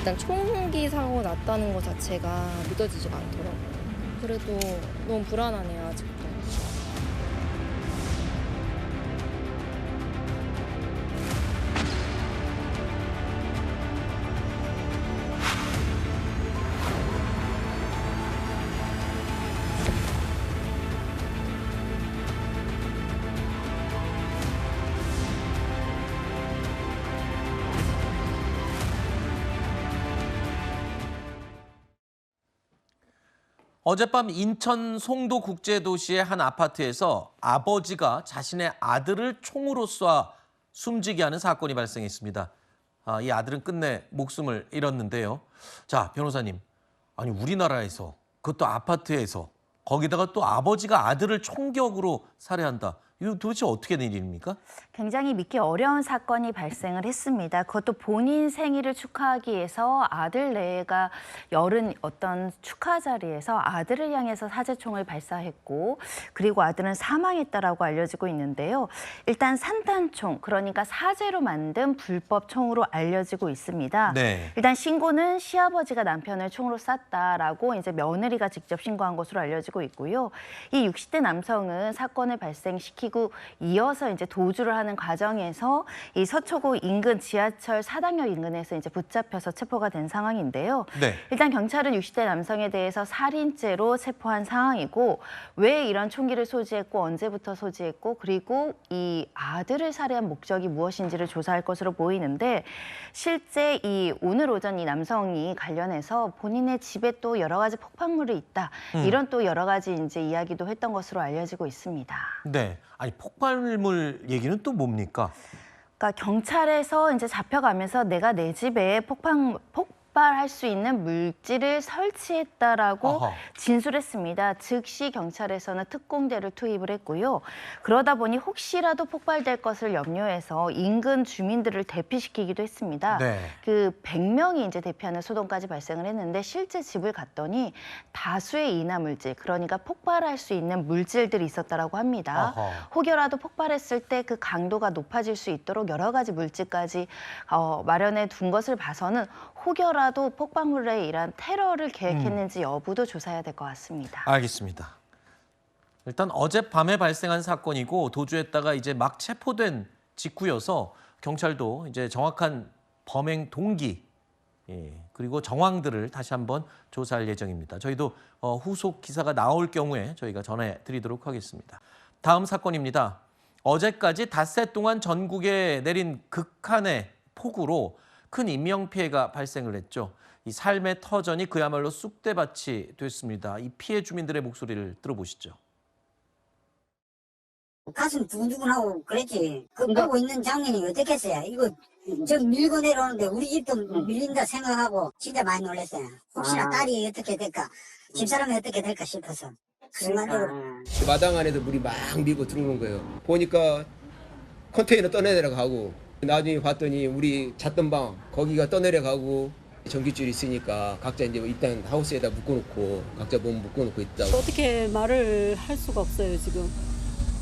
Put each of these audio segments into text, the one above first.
일단 총기 사고 났다는 것 자체가 믿어지지가 않더라고요. 그래도 너무 불안하네요, 아직도. 어젯밤 인천 송도국제도시의 한 아파트에서 아버지가 자신의 아들을 총으로 쏴 숨지게 하는 사건이 발생했습니다. 이 아들은 끝내 목숨을 잃었는데요. 자, 변호사님, 아니 우리나라에서 그것도 아파트에서 거기다가 또 아버지가 아들을 총격으로 살해한다. 이거 도대체 어떻게 된 일입니까? 굉장히 믿기 어려운 사건이 발생을 했습니다. 그것도 본인 생일을 축하하기 위해서 아들 내가 열은 어떤 축하 자리에서 아들을 향해서 사제총을 발사했고, 그리고 아들은 사망했다라고 알려지고 있는데요. 일단 산탄총, 그러니까 사제로 만든 불법 총으로 알려지고 있습니다. 네. 일단 신고는 시아버지가 남편을 총으로 쐈다라고 이제 며느리가 직접 신고한 것으로 알려지고 있고요. 이 60대 남성은 사건을 발생시키고 이어서 이제 도주를 하는 과정에서 이 서초구 인근 지하철 사당역 인근에서 이제 붙잡혀서 체포가 된 상황인데요. 네. 일단 경찰은 60대 남성에 대해서 살인죄로 체포한 상황이고, 왜 이런 총기를 소지했고 언제부터 소지했고 그리고 이 아들을 살해한 목적이 무엇인지를 조사할 것으로 보이는데, 실제 이 오늘 오전 이 남성이 관련해서 본인의 집에 또 여러 가지 폭발물이 있다, 이런 또 여러 가지 이제 이야기도 했던 것으로 알려지고 있습니다. 네. 아니 폭발물 얘기는 또 뭡니까? 그러니까 경찰에서 이제 잡혀가면서 내가 내 집에 폭발할 수 있는 물질을 설치했다라고 어허. 진술했습니다. 즉시 경찰에서는 특공대를 투입을 했고요. 그러다 보니 혹시라도 폭발될 것을 염려해서 인근 주민들을 대피시키기도 했습니다. 네. 그 100명이 이제 대피하는 소동까지 발생을 했는데, 실제 집을 갔더니 다수의 인화 물질, 그러니까 폭발할 수 있는 물질들이 있었다라고 합니다. 어허. 혹여라도 폭발했을 때 그 강도가 높아질 수 있도록 여러 가지 물질까지 마련해 둔 것을 봐서는 혹여라도 폭발물에 의한 테러를 계획했는지 여부도 조사해야 될 것 같습니다. 알겠습니다. 일단 어젯밤에 발생한 사건이고 도주했다가 이제 막 체포된 직후여서 경찰도 이제 정확한 범행 동기, 그리고 정황들을 다시 한번 조사할 예정입니다. 저희도 후속 기사가 나올 경우에 저희가 전해드리도록 하겠습니다. 다음 사건입니다. 어제까지 닷새 동안 전국에 내린 극한의 폭우로 큰 인명피해가 발생을 했죠. 이 삶의 터전이 그야말로 쑥대밭이 됐습니다. 이 피해 주민들의 목소리를 들어보시죠. 가슴 두근두근하고 그랬지. 그 보고 있는 장면이 어떻겠어요? 이거 저 밀고 내려오는데 우리 집도 밀린다 생각하고 진짜 많이 놀랐어요. 혹시나 딸이 어떻게 될까, 집사람이 어떻게 될까 싶어서. 순간적으로. 마당 안에서 물이 막 밀고 들어오는 거예요. 보니까 컨테이너 떠내려가고, 나중에 봤더니 우리 잤던 방 거기가 떠내려가고, 전기줄이 있으니까 각자 이제 일단 하우스에다 묶어놓고 각자 몸 묶어놓고 있다고. 어떻게 말을 할 수가 없어요, 지금.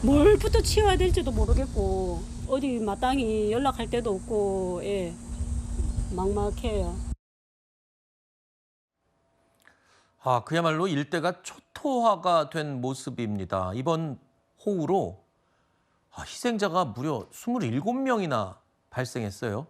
뭘부터 치워야 될지도 모르겠고, 어디 마땅히 연락할 데도 없고, 예, 막막해요. 그야말로 일대가 초토화가 된 모습입니다. 이번 호우로 희생자가 무려 27명이나 발생했어요.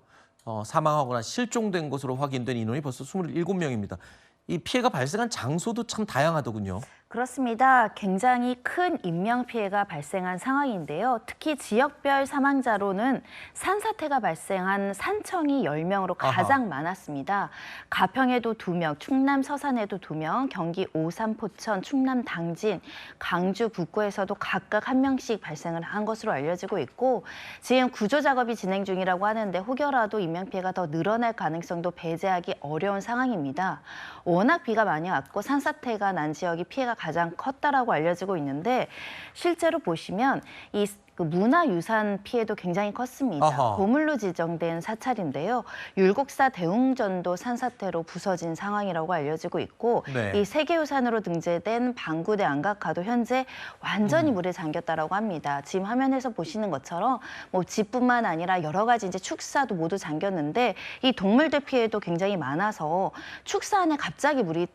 사망하거나 실종된 것으로 확인된 인원이 벌써 27명입니다. 이 피해가 발생한 장소도 참 다양하더군요. 그렇습니다. 굉장히 큰 인명피해가 발생한 상황인데요. 특히 지역별 사망자로는 산사태가 발생한 산청이 10명으로 가장 아하. 많았습니다. 가평에도 2명, 충남 서산에도 2명, 경기 오산, 포천, 충남 당진, 강주, 북구에서도 각각 1명씩 발생을 한 것으로 알려지고 있고, 지금 구조 작업이 진행 중이라고 하는데 혹여라도 인명피해가 더 늘어날 가능성도 배제하기 어려운 상황입니다. 워낙 비가 많이 왔고 산사태가 난 지역이 피해가 가장 컸다라고 알려지고 있는데, 실제로 보시면 이 그 문화유산 피해도 굉장히 컸습니다. 아하. 보물로 지정된 사찰인데요. 율곡사 대웅전도 산사태로 부서진 상황이라고 알려지고 있고 네. 이 세계유산으로 등재된 방구대 안각화도 현재 완전히 물에 잠겼다라고 합니다. 지금 화면에서 보시는 것처럼 뭐 집뿐만 아니라 여러 가지 이제 축사도 모두 잠겼는데 이 동물들 피해도 굉장히 많아서 축사 안에 갑자기 물이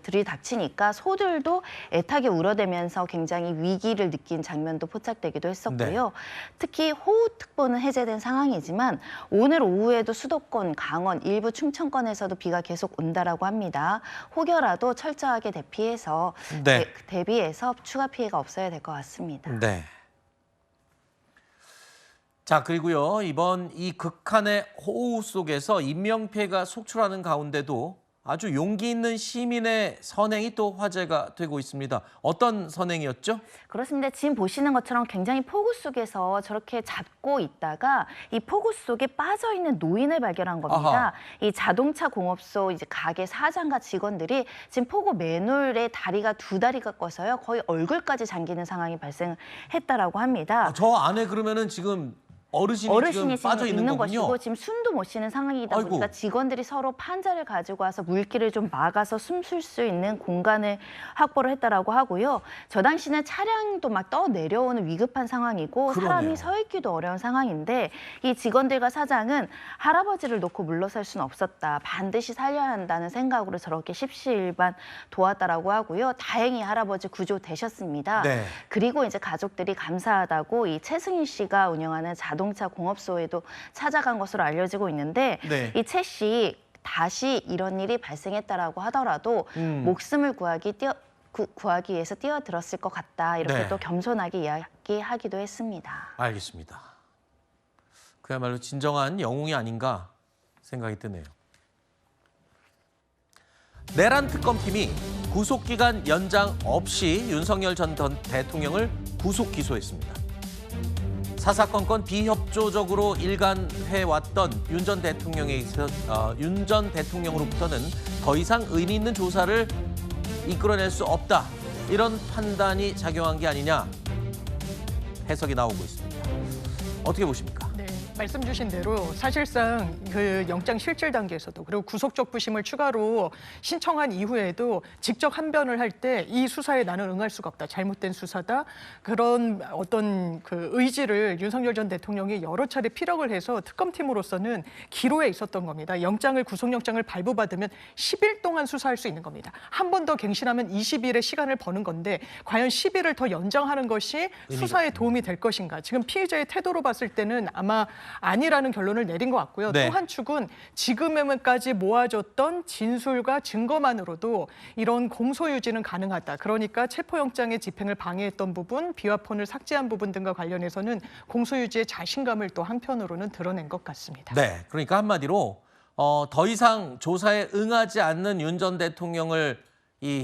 들이닥치니까 소들도 애타게 울어대면서 굉장히 위기를 느낀 장면도 포착되기도 했었고요. 네. 특히 호우특보는 해제된 상황이지만 오늘 오후에도 수도권, 강원, 일부 충청권에서도 비가 계속 온다라고 합니다. 혹여라도 철저하게 대비해서 네. 추가 피해가 없어야 될 것 같습니다. 네. 자, 그리고요. 이번 이 극한의 호우 속에서 인명피해가 속출하는 가운데도 아주 용기 있는 시민의 선행이 또 화제가 되고 있습니다. 어떤 선행이었죠? 그렇습니다. 지금 보시는 것처럼 굉장히 폭우 속에서 저렇게 잡고 있다가 이 폭우 속에 빠져 있는 노인을 발견한 겁니다. 아하. 이 자동차 공업소 이제 가게 사장과 직원들이 지금 폭우 맨홀에 다리가 두 다리가 꺼서요. 거의 얼굴까지 잠기는 상황이 발생했다라고 합니다. 저 안에 그러면은 지금 어르신이 지금 빠져 있는 거군요. 것이고 지금 숨도 못 쉬는 상황이다 아이고. 보니까 직원들이 서로 판자를 가지고 와서 물기를 좀 막아서 숨 쉴 수 있는 공간을 확보를 했다라고 하고요. 저 당시는 차량도 막 떠내려오는 위급한 상황이고 그러네요. 사람이 서 있기도 어려운 상황인데 이 직원들과 사장은 할아버지를 놓고 물러설 수는 없었다. 반드시 살려야 한다는 생각으로 저렇게 십시일반 도왔다라고 하고요. 다행히 할아버지 구조되셨습니다. 네. 그리고 이제 가족들이 감사하다고 이 최승희 씨가 운영하는 자동차 공업소에도 찾아간 것으로 알려지고 있는데 네. 이 최 씨 다시 이런 일이 발생했다라고 하더라도 목숨을 구하기 위해서 뛰어들었을 것 같다. 이렇게 네. 또 겸손하게 이야기하기도 했습니다. 알겠습니다. 그야말로 진정한 영웅이 아닌가 생각이 드네요. 내란 특검팀이 구속기간 연장 없이 윤석열 전 대통령을 구속 기소했습니다. 사사건건 비협조적으로 일관해왔던 윤 전 대통령으로부터는 더 이상 의미 있는 조사를 이끌어낼 수 없다. 이런 판단이 작용한 게 아니냐 해석이 나오고 있습니다. 어떻게 보십니까? 네, 말씀 주신 대로 사실상 그 영장 실질 단계에서도 그리고 구속적 부심을 추가로 신청한 이후에도 직접 한변을 할 때 이 수사에 나는 응할 수가 없다. 잘못된 수사다. 그런 어떤 그 의지를 윤석열 전 대통령이 여러 차례 피력을 해서 특검팀으로서는 기로에 있었던 겁니다. 구속영장을 발부받으면 10일 동안 수사할 수 있는 겁니다. 한 번 더 갱신하면 20일의 시간을 버는 건데 과연 10일을 더 연장하는 것이 수사에 도움이 될 것인가. 지금 피해자의 태도로 봤을 때는 아마 아니라는 결론을 내린 것 같고요. 네. 또 한 축은 지금까지 모아줬던 진술과 증거만으로도 이런 공소유지는 가능하다. 그러니까 체포영장의 집행을 방해했던 부분, 비화폰을 삭제한 부분 등과 관련해서는 공소유지의 자신감을 또 한편으로는 드러낸 것 같습니다. 네, 그러니까 한마디로 더 이상 조사에 응하지 않는 윤 전 대통령을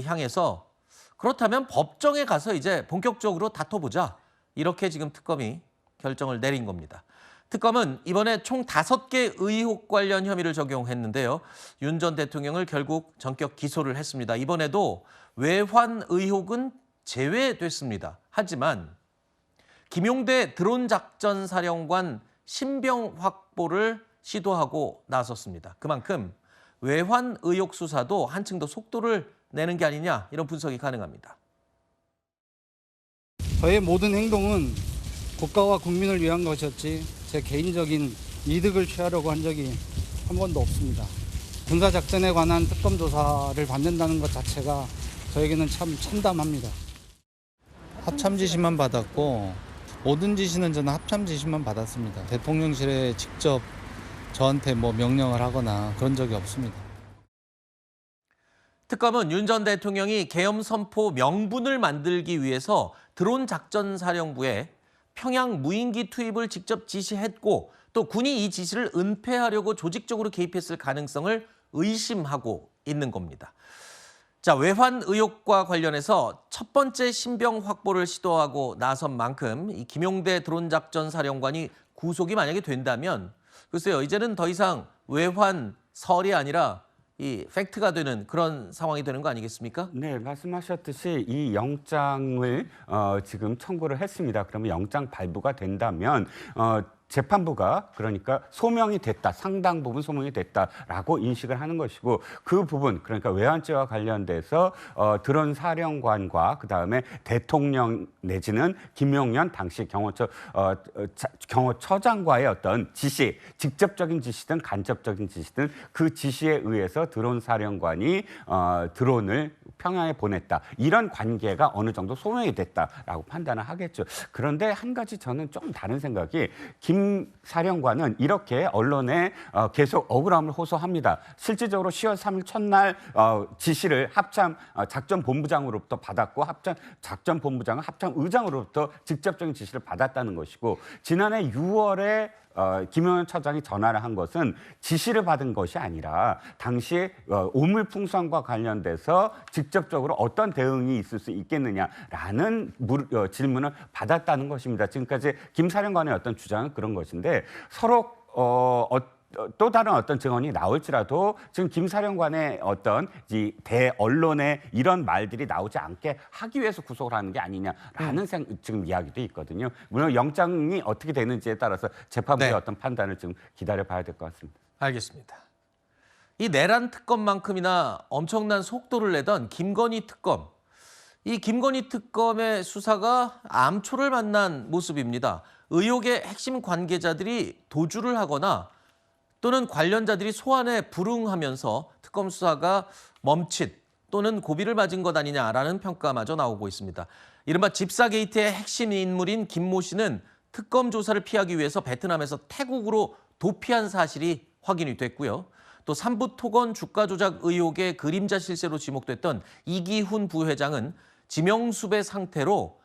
향해서 그렇다면 법정에 가서 이제 본격적으로 다퉈보자. 이렇게 지금 특검이 결정을 내린 겁니다. 특검은 이번에 총 5개 의혹 관련 혐의를 적용했는데요. 윤 전 대통령을 결국 전격 기소를 했습니다. 이번에도 외환 의혹은 제외됐습니다. 하지만 김용대 드론 작전 사령관 신병 확보를 시도하고 나섰습니다. 그만큼 외환 의혹 수사도 한층 더 속도를 내는 게 아니냐 이런 분석이 가능합니다. 저의 모든 행동은 국가와 국민을 위한 것이었지 제 개인적인 이득을 취하려고 한 적이 한 번도 없습니다. 군사작전에 관한 특검 조사를 받는다는 것 자체가 저에게는 참 참담합니다. 합참 지시만 받았고 모든 지시는 저는 합참 지시만 받았습니다. 대통령실에 직접 저한테 명령을 하거나 그런 적이 없습니다. 특검은 윤 전 대통령이 계엄 선포 명분을 만들기 위해서 드론 작전 사령부에 평양 무인기 투입을 직접 지시했고 또 군이 이 지시를 은폐하려고 조직적으로 개입했을 가능성을 의심하고 있는 겁니다. 자, 외환 의혹과 관련해서 첫 번째 신병 확보를 시도하고 나선 만큼 이 김용대 드론 작전 사령관이 구속이 만약에 된다면 글쎄요, 이제는 더 이상 외환 설이 아니라 이 팩트가 되는 그런 상황이 되는 거 아니겠습니까? 네, 말씀하셨듯이 이 영장을 지금 청구를 했습니다. 그러면 영장 발부가 된다면 재판부가 그러니까 소명이 됐다, 상당 부분 소명이 됐다라고 인식을 하는 것이고 그 부분 그러니까 외환죄와 관련돼서 드론 사령관과 그다음에 대통령 내지는 김용현 당시 경호처장과의 어떤 지시, 직접적인 지시든 간접적인 지시든 그 지시에 의해서 드론 사령관이 드론을 평양에 보냈다. 이런 관계가 어느 정도 소명이 됐다라고 판단을 하겠죠. 그런데 한 가지 저는 좀 다른 생각이 김 사령관은 이렇게 언론에 계속 억울함을 호소합니다. 실질적으로 10월 3일 첫날 지시를 합참 작전본부장으로부터 받았고 작전본부장은 합참 의장으로부터 직접적인 지시를 받았다는 것이고 지난해 6월에 김용현 처장이 전화를 한 것은 지시를 받은 것이 아니라 당시에 오물풍선과 관련돼서 직접적으로 어떤 대응이 있을 수 있겠느냐라는 질문을 받았다는 것입니다. 지금까지 김 사령관의 어떤 주장은 그런 것인데 서로 또 다른 어떤 증언이 나올지라도 지금 김 사령관의 어떤 이 대언론에 이런 말들이 나오지 않게 하기 위해서 구속을 하는 게 아니냐라는 지금 이야기도 있거든요. 물론 영장이 어떻게 되는지에 따라서 재판부의 네. 어떤 판단을 좀 기다려봐야 될 것 같습니다. 알겠습니다. 이 내란 특검만큼이나 엄청난 속도를 내던 김건희 특검. 이 김건희 특검의 수사가 암초를 만난 모습입니다. 의혹의 핵심 관계자들이 도주를 하거나 또는 관련자들이 소환에 불응하면서 특검 수사가 멈칫 또는 고비를 맞은 것 아니냐라는 평가마저 나오고 있습니다. 이른바 집사 게이트의 핵심 인물인 김모 씨는 특검 조사를 피하기 위해서 베트남에서 태국으로 도피한 사실이 확인이 됐고요. 또 삼부토건 주가 조작 의혹의 그림자 실세로 지목됐던 이기훈 부회장은 지명수배 상태로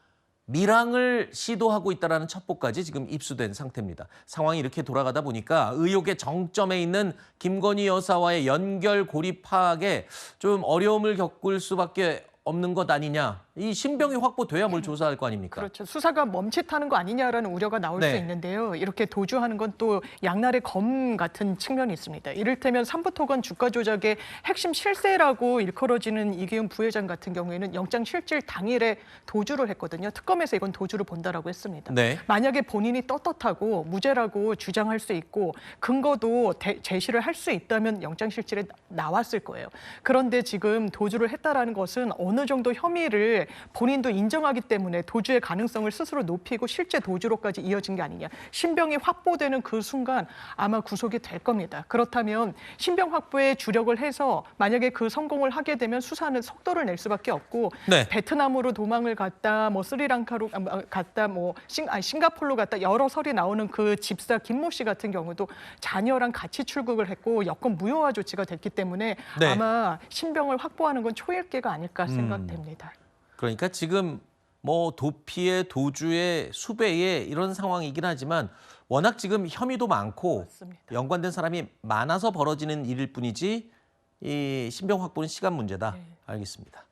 밀항을 시도하고 있다는 첩보까지 지금 입수된 상태입니다. 상황이 이렇게 돌아가다 보니까 의혹의 정점에 있는 김건희 여사와의 연결 고리 파악에 좀 어려움을 겪을 수밖에 없는 것 아니냐. 이 신병이 확보돼야 뭘 조사할 거 아닙니까? 그렇죠. 수사가 멈칫하는 거 아니냐라는 우려가 나올 네. 수 있는데요. 이렇게 도주하는 건 또 양날의 검 같은 측면이 있습니다. 이를테면 삼부토건 주가 조작의 핵심 실세라고 일컬어지는 이기훈 부회장 같은 경우에는 영장 실질 당일에 도주를 했거든요. 특검에서 이건 도주를 본다라고 했습니다. 네. 만약에 본인이 떳떳하고 무죄라고 주장할 수 있고 근거도 제시를 할 수 있다면 영장 실질에 나왔을 거예요. 그런데 지금 도주를 했다라는 것은 어느 정도 혐의를 본인도 인정하기 때문에 도주의 가능성을 스스로 높이고 실제 도주로까지 이어진 게 아니냐. 신병이 확보되는 그 순간 아마 구속이 될 겁니다. 그렇다면 신병 확보에 주력을 해서 만약에 그 성공을 하게 되면 수사는 속도를 낼 수밖에 없고 네. 베트남으로 도망을 갔다, 뭐 스리랑카로 갔다, 뭐 싱가포르로 갔다 여러 설이 나오는 그 집사 김모 씨 같은 경우도 자녀랑 같이 출국을 했고 여권 무효화 조치가 됐기 때문에 네. 아마 신병을 확보하는 건 초일기가 아닐까 생각됩니다. 그러니까 지금 뭐 도피에 도주에 수배에 이런 상황이긴 하지만 워낙 지금 혐의도 많고 맞습니다. 연관된 사람이 많아서 벌어지는 일일 뿐이지 이 신병 확보는 시간 문제다. 네. 알겠습니다.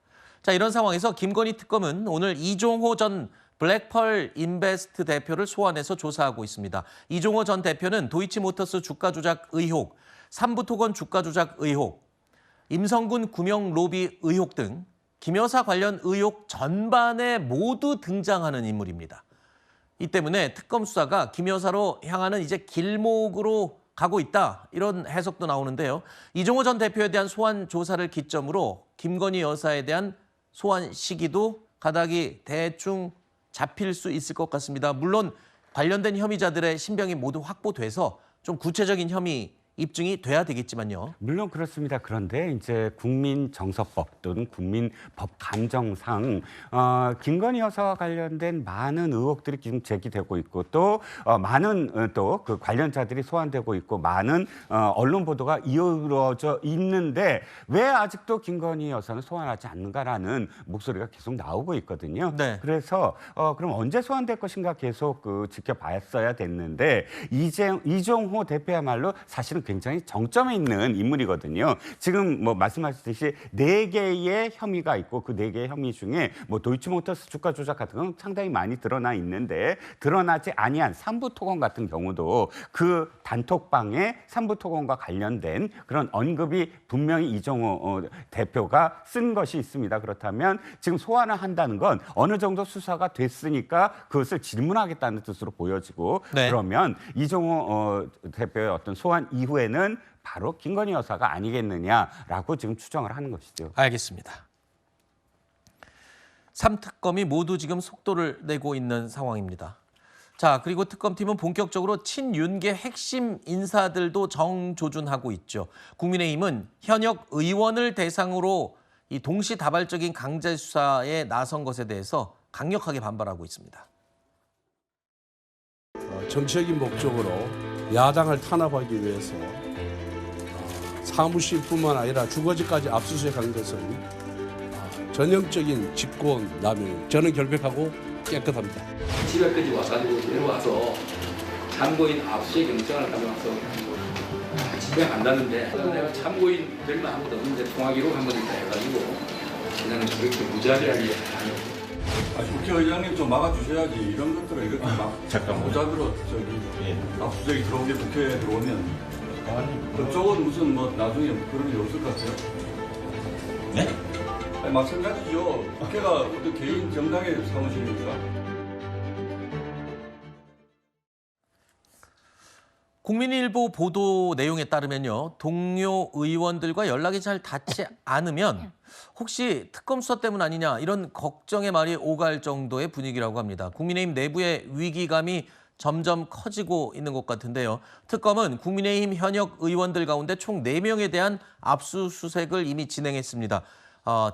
자, 이런 상황에서 김건희 특검은 오늘 이종호 전 블랙펄 인베스트 대표를 소환해서 조사하고 있습니다. 이종호 전 대표는 도이치모터스 주가 조작 의혹, 삼부토건 주가 조작 의혹, 임성군 구명 로비 의혹 등 김 여사 관련 의혹 전반에 모두 등장하는 인물입니다. 이 때문에 특검 수사가 김 여사로 향하는 이제 길목으로 가고 있다. 이런 해석도 나오는데요. 이종호 전 대표에 대한 소환 조사를 기점으로 김건희 여사에 대한 소환 시기도 가닥이 대충 잡힐 수 있을 것 같습니다. 물론 관련된 혐의자들의 신병이 모두 확보돼서 좀 구체적인 혐의 입증이 돼야 되겠지만요. 물론 그렇습니다. 그런데 이제 국민정서법 또는 국민법 감정상 김건희 여사와 관련된 많은 의혹들이 지금 제기되고 있고 또 많은 또 그 관련자들이 소환되고 있고 많은 언론 보도가 이루어져 있는데 왜 아직도 김건희 여사는 소환하지 않는가라는 목소리가 계속 나오고 있거든요. 네. 그래서 그럼 언제 소환될 것인가 계속 지켜봤어야 됐는데 이종호 대표야말로 사실은 굉장히 정점에 있는 인물이거든요. 지금 뭐 말씀하셨듯이 4개의 혐의가 있고 그 4개의 혐의 중에 뭐 도이치모터스 주가 조작 같은 건 상당히 많이 드러나 있는데 드러나지 아니한 삼부토건 같은 경우도 그 단톡방에 삼부토건과 관련된 그런 언급이 분명히 이정호 대표가 쓴 것이 있습니다. 그렇다면 지금 소환을 한다는 건 어느 정도 수사가 됐으니까 그것을 질문하겠다는 뜻으로 보여지고 네. 그러면 이정호 대표의 어떤 소환 이후에는 바로 김건희 여사가 아니겠느냐라고 지금 추정을 하는 것이죠. 알겠습니다. 3특검이 모두 지금 속도를 내고 있는 상황입니다. 자, 그리고 특검팀은 본격적으로 친윤계 핵심 인사들도 정조준하고 있죠. 국민의힘은 현역 의원을 대상으로 이 동시다발적인 강제 수사에 나선 것에 대해서 강력하게 반발하고 있습니다. 정치적인 목적으로 야당을 탄압하기 위해서 사무실뿐만 아니라 주거지까지 압수수색한 것은 전형적인 직권남용. 저는 결백하고 깨끗합니다. 집에까지 와가지고 내려와서 참고인 압수수색 영장을 가져와서 집에 간다는데 내가 참고인 별로 아무것도 없는데 통화기록 한번 있다 해가지고 그냥 그렇게 무자비하게 다녔고. 국회의장님 좀 막아주셔야지. 이런 것들을 이렇게 막 무자비로 압수수색이 들어오게 국회에 들어오면 그쪽은 무슨 뭐 나중에 그런 일 없을 것 같아요. 네? 아니, 마찬가지죠. 국회가 어떤 개인 정당의 사무실입니까? 국민일보 보도 내용에 따르면요. 동료 의원들과 연락이 잘 닿지 않으면 혹시 특검 수사 때문 아니냐 이런 걱정의 말이 오갈 정도의 분위기라고 합니다. 국민의힘 내부의 위기감이 점점 커지고 있는 것 같은데요. 특검은 국민의힘 현역 의원들 가운데 총 4명에 대한 압수수색을 이미 진행했습니다.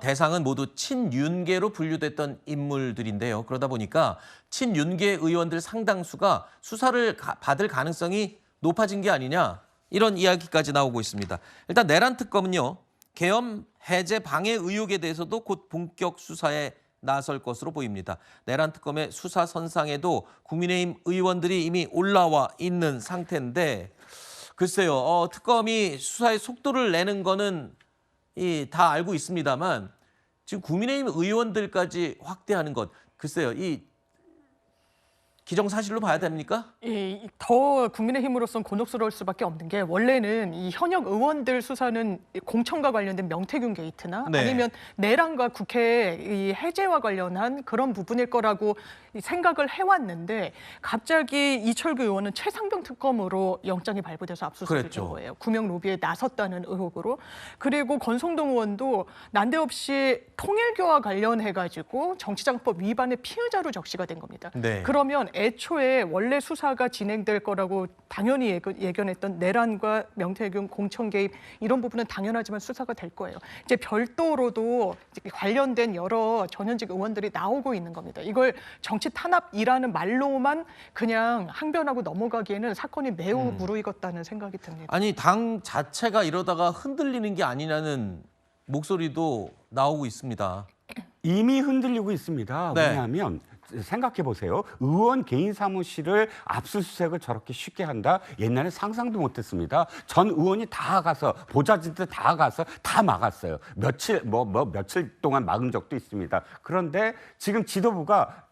대상은 모두 친윤계로 분류됐던 인물들인데요. 그러다 보니까 친윤계 의원들 상당수가 수사를 받을 가능성이 높아진 게 아니냐 이런 이야기까지 나오고 있습니다. 일단 내란 특검은요. 계엄 해제 방해 의혹에 대해서도 곧 본격 수사에 나설 것으로 보입니다. 내란 특검의 수사 선상에도 국민의힘 의원들이 이미 올라와 있는 상태인데 글쎄요. 특검이 수사의 속도를 내는 거는 다 알고 있습니다만 지금 국민의힘 의원들까지 확대하는 것 글쎄요. 이 기정사실로 봐야 됩니까? 더 국민의힘으로서는 곤혹스러울 수밖에 없는 게 원래는 이 현역 의원들 수사는 공천과 관련된 명태균 게이트나 네. 아니면 내란과 국회 이 해제와 관련한 그런 부분일 거라고 생각을 해왔는데 갑자기 이철규 의원은 최상병 특검으로 영장이 발부돼서 압수수색을 한 거예요. 구명 로비에 나섰다는 의혹으로. 그리고 권성동 의원도 난데없이 통일교와 관련해가지고 정치자금법 위반의 피의자로 적시가 된 겁니다. 네. 그러면 애초에 원래 수사가 진행될 거라고 당연히 예견했던 내란과 명태균 공천 개입 이런 부분은 당연하지만 수사가 될 거예요. 이제 별도로도 관련된 여러 전현직 의원들이 나오고 있는 겁니다. 이걸 정치 탄압이라는 말로만 그냥 항변하고 넘어가기에는 사건이 매우 무르익었다는 생각이 듭니다. 아니 당 자체가 이러다가 흔들리는 게 아니냐는 목소리도 나오고 있습니다. 이미 흔들리고 있습니다. 네. 왜냐하면 생각해 보세요. 의원 개인 사무실을 압수수색을 저렇게 쉽게 한다? 옛날에 상상도 못했습니다. 전 의원이 다 가서 보좌진들 다 가서 다 막았어요. 며칠 동안 막은 적도 있습니다. 그런데 지금 지도부가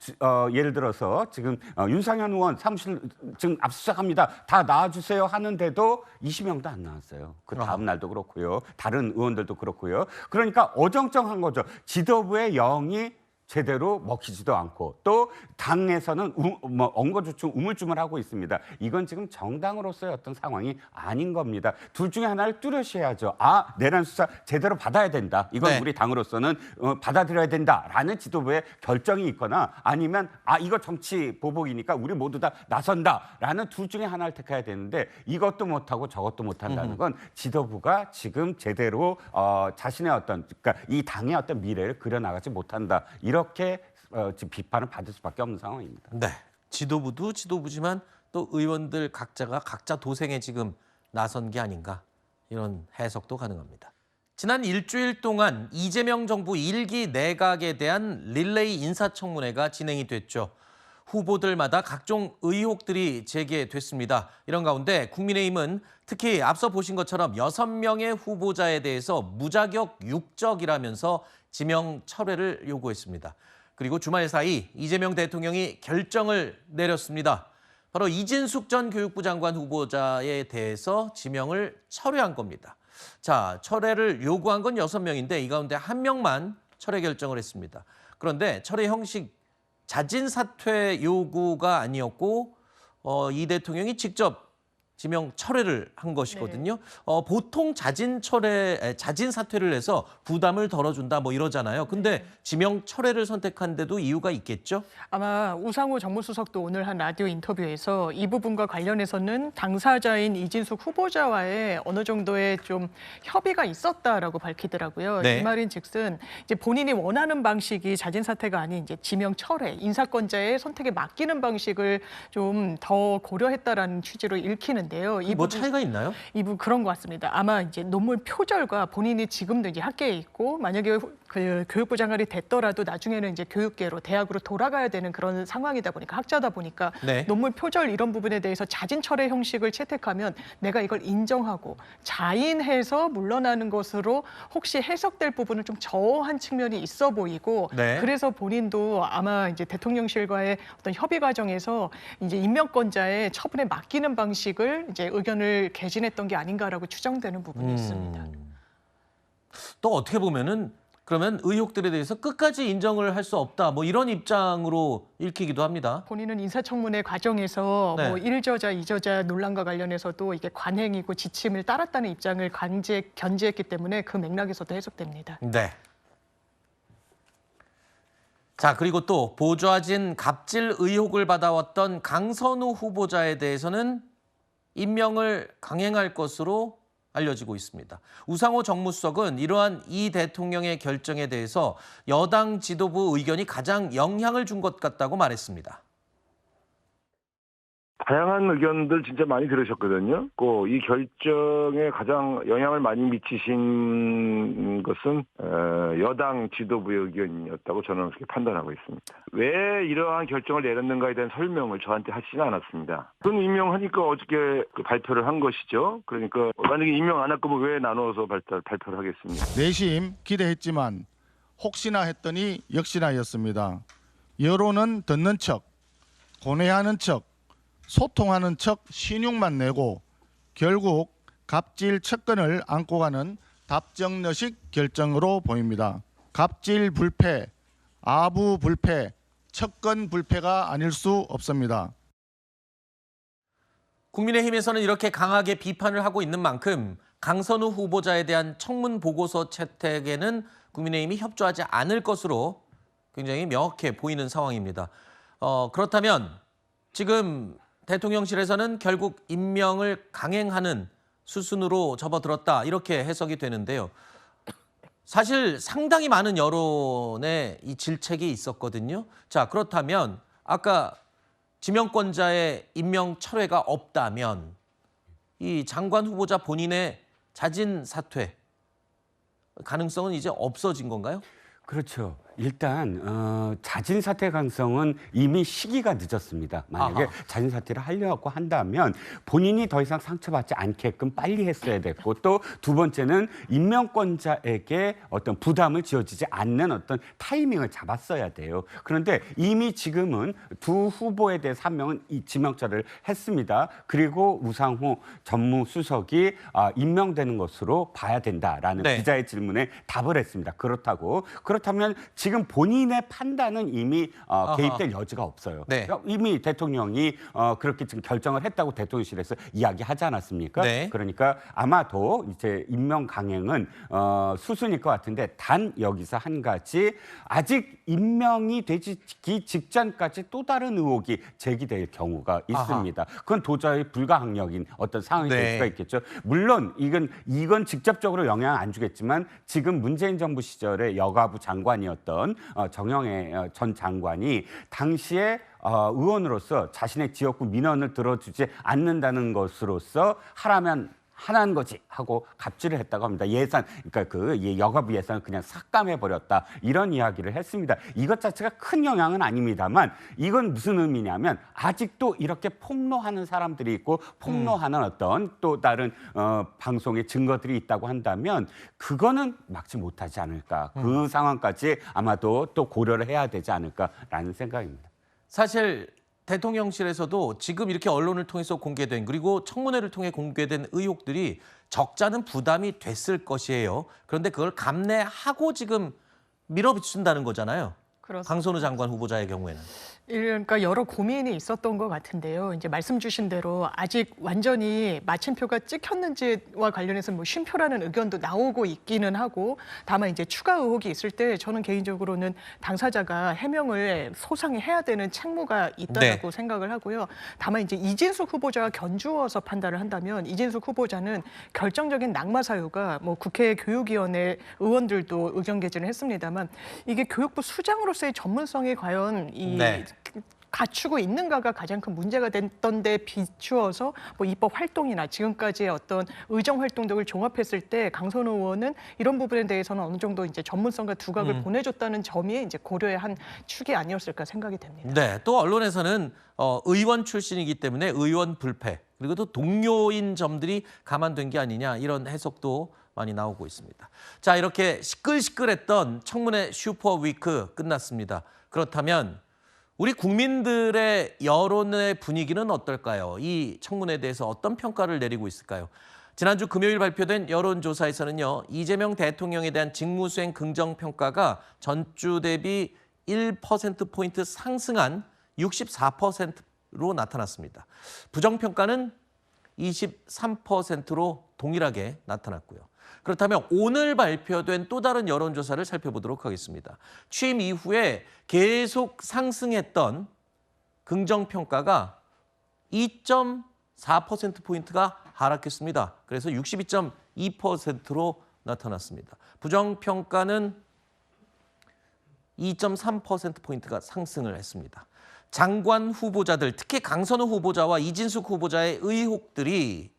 예를 들어서 지금 윤상현 의원 사무실 지금 압수수색합니다. 다 나와주세요 하는데도 20명도 안 나왔어요. 그 다음 날도 그렇고요. 다른 의원들도 그렇고요. 그러니까 어정쩡한 거죠. 지도부의 영이 제대로 먹히지도 않고 또 당에서는 엉거주춤 우물쭈물하고 있습니다. 이건 지금 정당으로서의 어떤 상황이 아닌 겁니다. 둘 중에 하나를 뚜렷이 해야죠. 내란 수사 제대로 받아야 된다. 이건 네. 우리 당으로서는 받아들여야 된다라는 지도부의 결정이 있거나 아니면 이거 정치 보복이니까 우리 모두 다 나선다라는 둘 중에 하나를 택해야 되는데 이것도 못하고 저것도 못한다는 건 지도부가 지금 제대로 자신의 어떤 그러니까 이 당의 어떤 미래를 그려나가지 못한다. 이렇게 지금 비판을 받을 수밖에 없는 상황입니다. 네, 지도부도 지도부지만 또 의원들 각자가 각자 도생에 지금 나선 게 아닌가 이런 해석도 가능합니다. 지난 일주일 동안 이재명 정부 1기 내각에 대한 릴레이 인사청문회가 진행이 됐죠. 후보들마다 각종 의혹들이 제기됐습니다. 이런 가운데 국민의힘은 특히 앞서 보신 것처럼 6명의 후보자에 대해서 무자격 육적이라면서 지명 철회를 요구했습니다. 그리고 주말 사이 이재명 대통령이 결정을 내렸습니다. 바로 이진숙 전 교육부 장관 후보자에 대해서 지명을 철회한 겁니다. 자, 철회를 요구한 건 6명인데 이 가운데 1명만 철회 결정을 했습니다. 그런데 철회 형식 자진 사퇴 요구가 아니었고 이 대통령이 직접 지명 철회를 한 것이거든요. 보통 자진 사퇴를 해서 부담을 덜어준다 뭐 이러잖아요. 근데 지명 철회를 선택한 데도 이유가 있겠죠? 아마 우상호 정무수석도 오늘 한 라디오 인터뷰에서 이 부분과 관련해서는 당사자인 이진숙 후보자와의 어느 정도의 좀 협의가 있었다라고 밝히더라고요. 네. 이 말인즉슨 이제 본인이 원하는 방식이 자진 사퇴가 아닌 이제 지명 철회, 인사권자의 선택에 맡기는 방식을 좀 더 고려했다라는 취지로 읽히는데요. 뭐 차이가 있나요? 이분 그런 것 같습니다. 아마 이제 논문 표절과 본인이 지금도 이제 학계에 있고 만약에 그 교육부 장관이 됐더라도 나중에는 이제 교육계로 대학으로 돌아가야 되는 그런 상황이다 보니까 학자다 보니까 네. 논문 표절 이런 부분에 대해서 자진 철회 형식을 채택하면 내가 이걸 인정하고 자인해서 물러나는 것으로 혹시 해석될 부분은 좀 저한 측면이 있어 보이고 네. 그래서 본인도 아마 이제 대통령실과의 어떤 협의 과정에서 이제 임명권자의 처분에 맡기는 방식을 이제 의견을 개진했던 게 아닌가라고 추정되는 부분이 있습니다. 또 어떻게 보면은 그러면 의혹들에 대해서 끝까지 인정을 할 수 없다. 뭐 이런 입장으로 읽히기도 합니다. 본인은 인사청문회 과정에서 네. 뭐 1저자, 2저자 논란과 관련해서도 이게 관행이고 지침을 따랐다는 입장을 견지했기 때문에 그 맥락에서도 해석됩니다. 네. 자, 그리고 또 보좌진 갑질 의혹을 받아왔던 강선우 후보자에 대해서는 임명을 강행할 것으로 알려지고 있습니다. 우상호 정무수석은 이러한 이 대통령의 결정에 대해서 여당 지도부 의견이 가장 영향을 준 것 같다고 말했습니다. 다양한 의견들 진짜 많이 들으셨거든요. 이 결정에 가장 영향을 많이 미치신 것은 여당 지도부의 의견이었다고 저는 그렇게 판단하고 있습니다. 왜 이러한 결정을 내렸는가에 대한 설명을 저한테 하시지 않았습니다. 그건 임명하니까 어저께 발표를 한 것이죠. 그러니까 만약에 임명 안 할 거면 왜 나눠서 발표를 하겠습니까? 내심 기대했지만 혹시나 했더니 역시나였습니다. 여론은 듣는 척, 고뇌하는 척, 소통하는 척 신용만 내고 결국 갑질 척근을 안고 가는 답정너식 결정으로 보입니다. 갑질 불패, 아부 불패, 척근 불패가 아닐 수 없습니다. 국민의힘에서는 이렇게 강하게 비판을 하고 있는 만큼 강선우 후보자에 대한 청문 보고서 채택에는 국민의힘이 협조하지 않을 것으로 굉장히 명확해 보이는 상황입니다. 그렇다면 지금 대통령실에서는 결국 임명을 강행하는 수순으로 접어들었다 이렇게 해석이 되는데요. 사실 상당히 많은 여론의 이 질책이 있었거든요. 자, 그렇다면 아까 지명권자의 임명 철회가 없다면 이 장관 후보자 본인의 자진 사퇴 가능성은 이제 없어진 건가요? 그렇죠. 일단 자진 사퇴 가능성은 이미 시기가 늦었습니다. 만약에 자진 사퇴를 하려고 한다면 본인이 더 이상 상처받지 않게끔 빨리 했어야 됐고 또 두 번째는 임명권자에게 어떤 부담을 지어지지 않는 어떤 타이밍을 잡았어야 돼요. 그런데 이미 지금은 두 후보에 대해서 한 명은 이 지명철을 했습니다. 그리고 우상호 전무수석이 임명되는 것으로 봐야 된다라는 네. 기자의 질문에 답을 했습니다. 그렇다면 지금 본인의 판단은 이미 개입될 여지가 없어요. 네. 그러니까 이미 대통령이 그렇게 지금 결정을 했다고 대통령실에서 이야기하지 않았습니까? 네. 그러니까 아마도 이제 임명 강행은 수순일 것 같은데 단 여기서 한 가지 아직 임명이 되기 직전까지 또 다른 의혹이 제기될 경우가 있습니다. 그건 도저히 불가항력인 어떤 상황이 될 수가 있겠죠. 물론 이건 직접적으로 영향 안 주겠지만 지금 문재인 정부 시절에 여가부 장관이었던 정영애 전 장관이 당시에 의원으로서 자신의 지역구 민원을 들어주지 않는다는 것으로서 하라면 하나는 거지 하고 갑질을 했다고 합니다. 예산, 그러니까 그 여가부 예산을 그냥 삭감해 버렸다 이런 이야기를 했습니다. 이것 자체가 큰 영향은 아닙니다만 이건 무슨 의미냐면 아직도 이렇게 폭로하는 사람들이 있고 폭로하는 어떤 또 다른 방송의 증거들이 있다고 한다면 그거는 막지 못하지 않을까. 그 상황까지 아마도 또 고려를 해야 되지 않을까라는 생각입니다. 사실 대통령실에서도 지금 이렇게 언론을 통해서 공개된 그리고 청문회를 통해 공개된 의혹들이 적잖은 부담이 됐을 것이에요. 그런데 그걸 감내하고 지금 밀어붙인다는 거잖아요. 그렇습니다. 강선우 장관 후보자의 경우에는. 그러니까 여러 고민이 있었던 것 같은데요. 이제 말씀 주신 대로 아직 완전히 마침표가 찍혔는지와 관련해서 뭐 쉼표라는 의견도 나오고 있기는 하고 다만 이제 추가 의혹이 있을 때 저는 개인적으로는 당사자가 해명을 소상히 해야 되는 책무가 있다고 생각을 하고요. 다만 이제 이진숙 후보자가 견주어서 판단을 한다면 이진숙 후보자는 결정적인 낙마 사유가 뭐 국회 교육위원회 의원들도 의견 개진을 했습니다만 이게 교육부 수장으로서의 전문성이 과연 갖추고 있는가가 가장 큰 문제가 됐던 데 비추어서 뭐 입법 활동이나 지금까지의 어떤 의정 활동 등을 종합했을 때 강선우 의원은 이런 부분에 대해서는 어느 정도 이제 전문성과 두각을 보내줬다는 점이 이제 고려의 한 축이 아니었을까 생각이 됩니다. 네, 또 언론에서는 의원 출신이기 때문에 의원 불패 그리고 또 동료인 점들이 감안된 게 아니냐 이런 해석도 많이 나오고 있습니다. 자, 이렇게 시끌시끌했던 청문회 슈퍼위크 끝났습니다. 그렇다면 우리 국민들의 여론의 분위기는 어떨까요? 이 청문회에 대해서 어떤 평가를 내리고 있을까요? 지난주 금요일 발표된 여론조사에서는요. 이재명 대통령에 대한 직무수행 긍정평가가 전주 대비 1%포인트 상승한 64%로 나타났습니다. 부정평가는 23%로 동일하게 나타났고요. 그렇다면 오늘 발표된 또 다른 여론조사를 살펴보도록 하겠습니다. 취임 이후에 계속 상승했던 긍정평가가 2.4%포인트가 하락했습니다. 그래서 62.2%로 나타났습니다. 부정평가는 2.3%포인트가 상승을 했습니다. 장관 후보자들, 특히 강선우 후보자와 이진숙 후보자의 의혹들이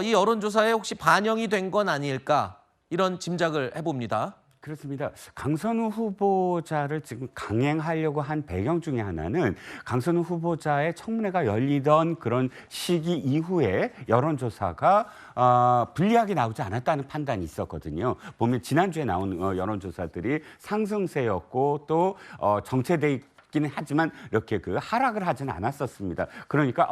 이 여론조사에 혹시 반영이 된 건 아닐까 이런 짐작을 해봅니다. 그렇습니다. 강선우 후보자를 지금 강행하려고 한 배경 중에 하나는 강선우 후보자의 청문회가 열리던 그런 시기 이후에 여론조사가 불리하게 나오지 않았다는 판단이 있었거든요. 보면 지난주에 나온 여론조사들이 상승세였고 또 정체돼 있기는 하지만 이렇게 하락을 하지는 않았었습니다. 그러니까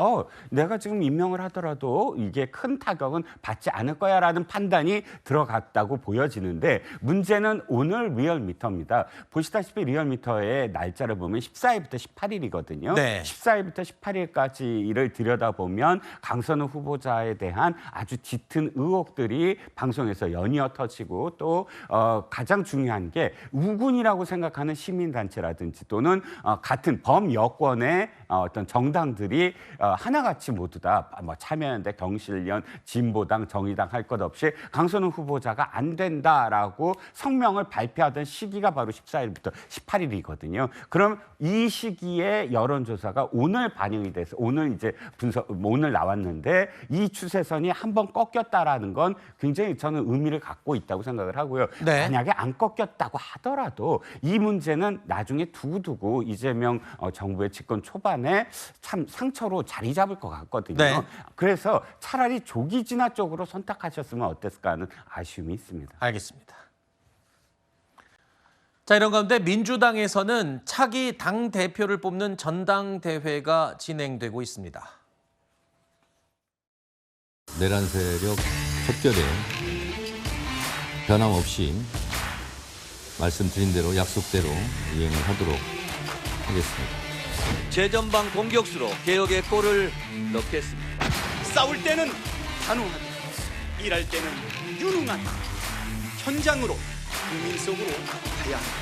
내가 지금 임명을 하더라도 이게 큰 타격은 받지 않을 거야라는 판단이 들어갔다고 보여지는데 문제는 오늘 리얼미터입니다. 보시다시피 리얼미터의 날짜를 보면 14일부터 18일이거든요. 네. 14일부터 18일까지를 들여다보면 강선우 후보자에 대한 아주 짙은 의혹들이 방송에서 연이어 터지고 또 가장 중요한 게 우군이라고 생각하는 시민단체라든지 또는 같은 범여권의 어떤 정당들이 하나같이 모두 다 참여연대, 경실련, 진보당, 정의당 할 것 없이 강선우 후보자가 안 된다라고 성명을 발표하던 시기가 바로 14일부터 18일이거든요. 그럼 이 시기에 여론조사가 오늘 반영이 돼서 오늘 나왔는데 이 추세선이 한번 꺾였다라는 건 굉장히 저는 의미를 갖고 있다고 생각을 하고요. 네. 만약에 안 꺾였다고 하더라도 이 문제는 나중에 두고두고 이재명 정부의 집권 초반에 참 상처로 자리 잡을 것 같거든요. 네. 그래서 차라리 조기 진화 쪽으로 선택하셨으면 어땠을까 하는 아쉬움이 있습니다. 알겠습니다. 자, 이런 가운데 민주당에서는 차기 당대표를 뽑는 전당대회가 진행되고 있습니다. 내란 세력 척결에 변함없이 말씀드린 대로 약속대로 이행을 하도록 하겠습니다. 최전방 공격수로 개혁의 골을 넣겠습니다. 싸울 때는 단호하게, 일할 때는 유능하게, 현장으로, 국민 속으로 가야 합니다.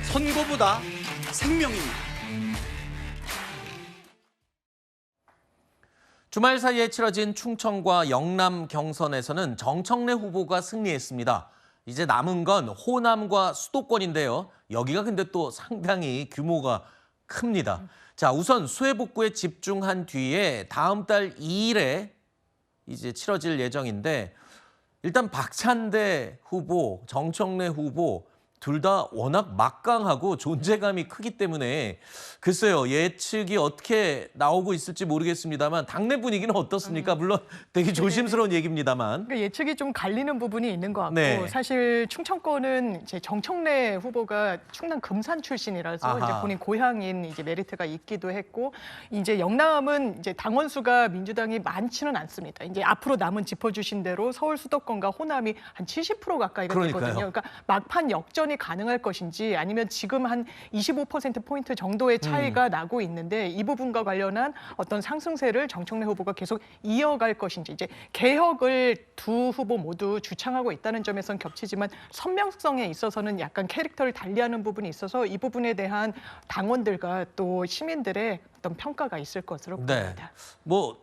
선거보다 생명입니다. 주말 사이에 치러진 충청과 영남 경선에서는 정청래 후보가 승리했습니다. 이제 남은 건 호남과 수도권인데요. 여기가 근데 또 상당히 규모가 큽니다. 자, 우선 수해 복구에 집중한 뒤에 다음 달 2일에 이제 치러질 예정인데 일단 박찬대 후보, 정청래 후보 둘 다 워낙 막강하고 존재감이 크기 때문에 글쎄요, 예측이 어떻게 나오고 있을지 모르겠습니다만 당내 분위기는 어떻습니까? 물론 되게 조심스러운 얘기입니다만. 그러니까 예측이 좀 갈리는 부분이 있는 것 같고 네. 사실 충청권은 이제 정청래 후보가 충남 금산 출신이라서 아하. 이제 본인 고향인 이제 메리트가 있기도 했고 이제 영남은 이제 당원 수가 민주당이 많지는 않습니다. 이제 앞으로 남은 짚어주신 대로 서울 수도권과 호남이 한 70% 가까이가 그러니까요. 되거든요. 그러니까 막판 역전이 가능할 것인지 아니면 지금 한 25%포인트 정도의 차이가 나고 있는데 이 부분과 관련한 어떤 상승세를 정청래 후보가 계속 이어갈 것인지 이제 개혁을 두 후보 모두 주창하고 있다는 점에선 겹치지만 선명성에 있어서는 약간 캐릭터를 달리하는 부분이 있어서 이 부분에 대한 당원들과 또 시민들의 어떤 평가가 있을 것으로 보입니다. 네. 뭐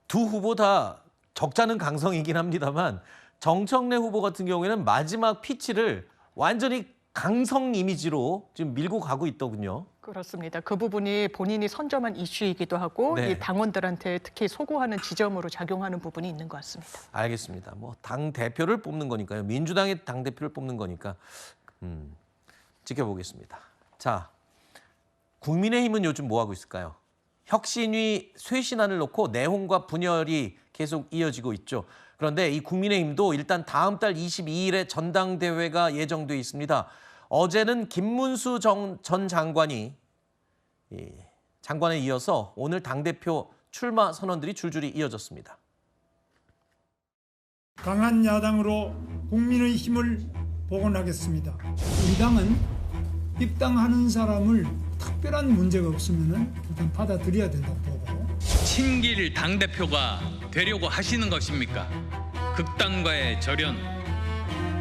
두 후보 다 적잖은 강성이긴 합니다만 정청래 후보 같은 경우에는 마지막 피치를 완전히 강성 이미지로 지금 밀고 가고 있더군요. 그렇습니다. 그 부분이 본인이 선점한 이슈이기도 하고 네. 이 당원들한테 특히 소구하는 지점으로 작용하는 부분이 있는 것 같습니다. 알겠습니다. 뭐 당 대표를 뽑는 거니까요. 민주당의 당 대표를 뽑는 거니까 지켜보겠습니다. 자, 국민의힘은 요즘 뭐 하고 있을까요? 혁신위 쇄신안을 놓고 내홍과 분열이 계속 이어지고 있죠. 그런데 이 국민의힘도 일단 다음 달 22일에 전당대회가 예정돼 있습니다. 어제는 김문수 전 장관에 이어서 오늘 당대표 출마 선언들이 줄줄이 이어졌습니다. 강한 야당으로 국민의 힘을 복원하겠습니다. 우리 당은 입당하는 사람을 특별한 문제가 없으면 일단 받아들여야 된다고 보고. 친길 당대표가 되려고 하시는 것입니까? 극단과의 절연,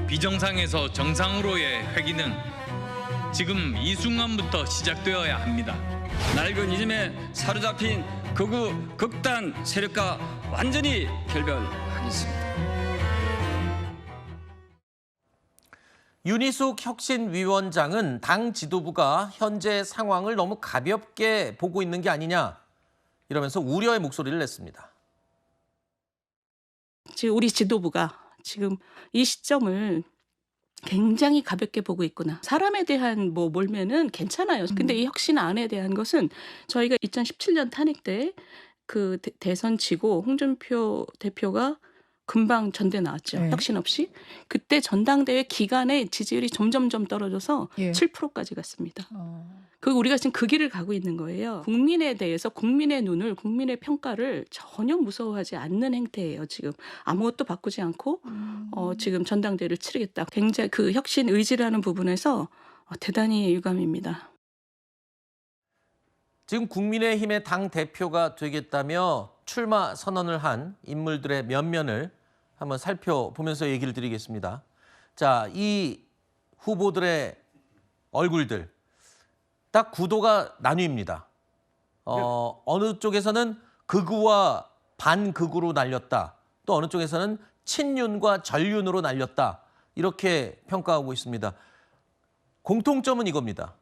비정상에서 정상으로의 회귀는 지금 이 순간부터 시작되어야 합니다. 낡은 이즘에 사로잡힌 극우 극단 세력과 완전히 결별하겠습니다. 윤희숙 혁신위원장은 당 지도부가 현재 상황을 너무 가볍게 보고 있는 게 아니냐 이러면서 우려의 목소리를 냈습니다. 지금 우리 지도부가 지금 이 시점을 굉장히 가볍게 보고 있구나. 사람에 대한 뭐 몰면은 괜찮아요. 근데 이 혁신안에 대한 것은 저희가 2017년 탄핵 때 그 대선 지고 홍준표 대표가 금방 전대 나왔죠. 네. 혁신 없이. 그때 전당대회 기간에 지지율이 점점점 떨어져서 예. 7%까지 갔습니다. 그 우리가 지금 그 길을 가고 있는 거예요. 국민에 대해서 국민의 눈을, 국민의 평가를 전혀 무서워하지 않는 행태예요. 지금 아무것도 바꾸지 않고 지금 전당대회를 치르겠다. 굉장히 그 혁신 의지라는 부분에서 대단히 유감입니다. 지금 국민의힘의 당 대표가 되겠다며 출마 선언을 한 인물들의 면면을 한번 살펴보면서 얘기를 드리겠습니다. 자, 이 후보들의 얼굴들 딱 구도가 나뉩니다. 어느 쪽에서는 극우와 반극우로 날렸다. 또 어느 쪽에서는 친윤과 전륜으로 날렸다. 이렇게 평가하고 있습니다. 공통점은 이겁니다.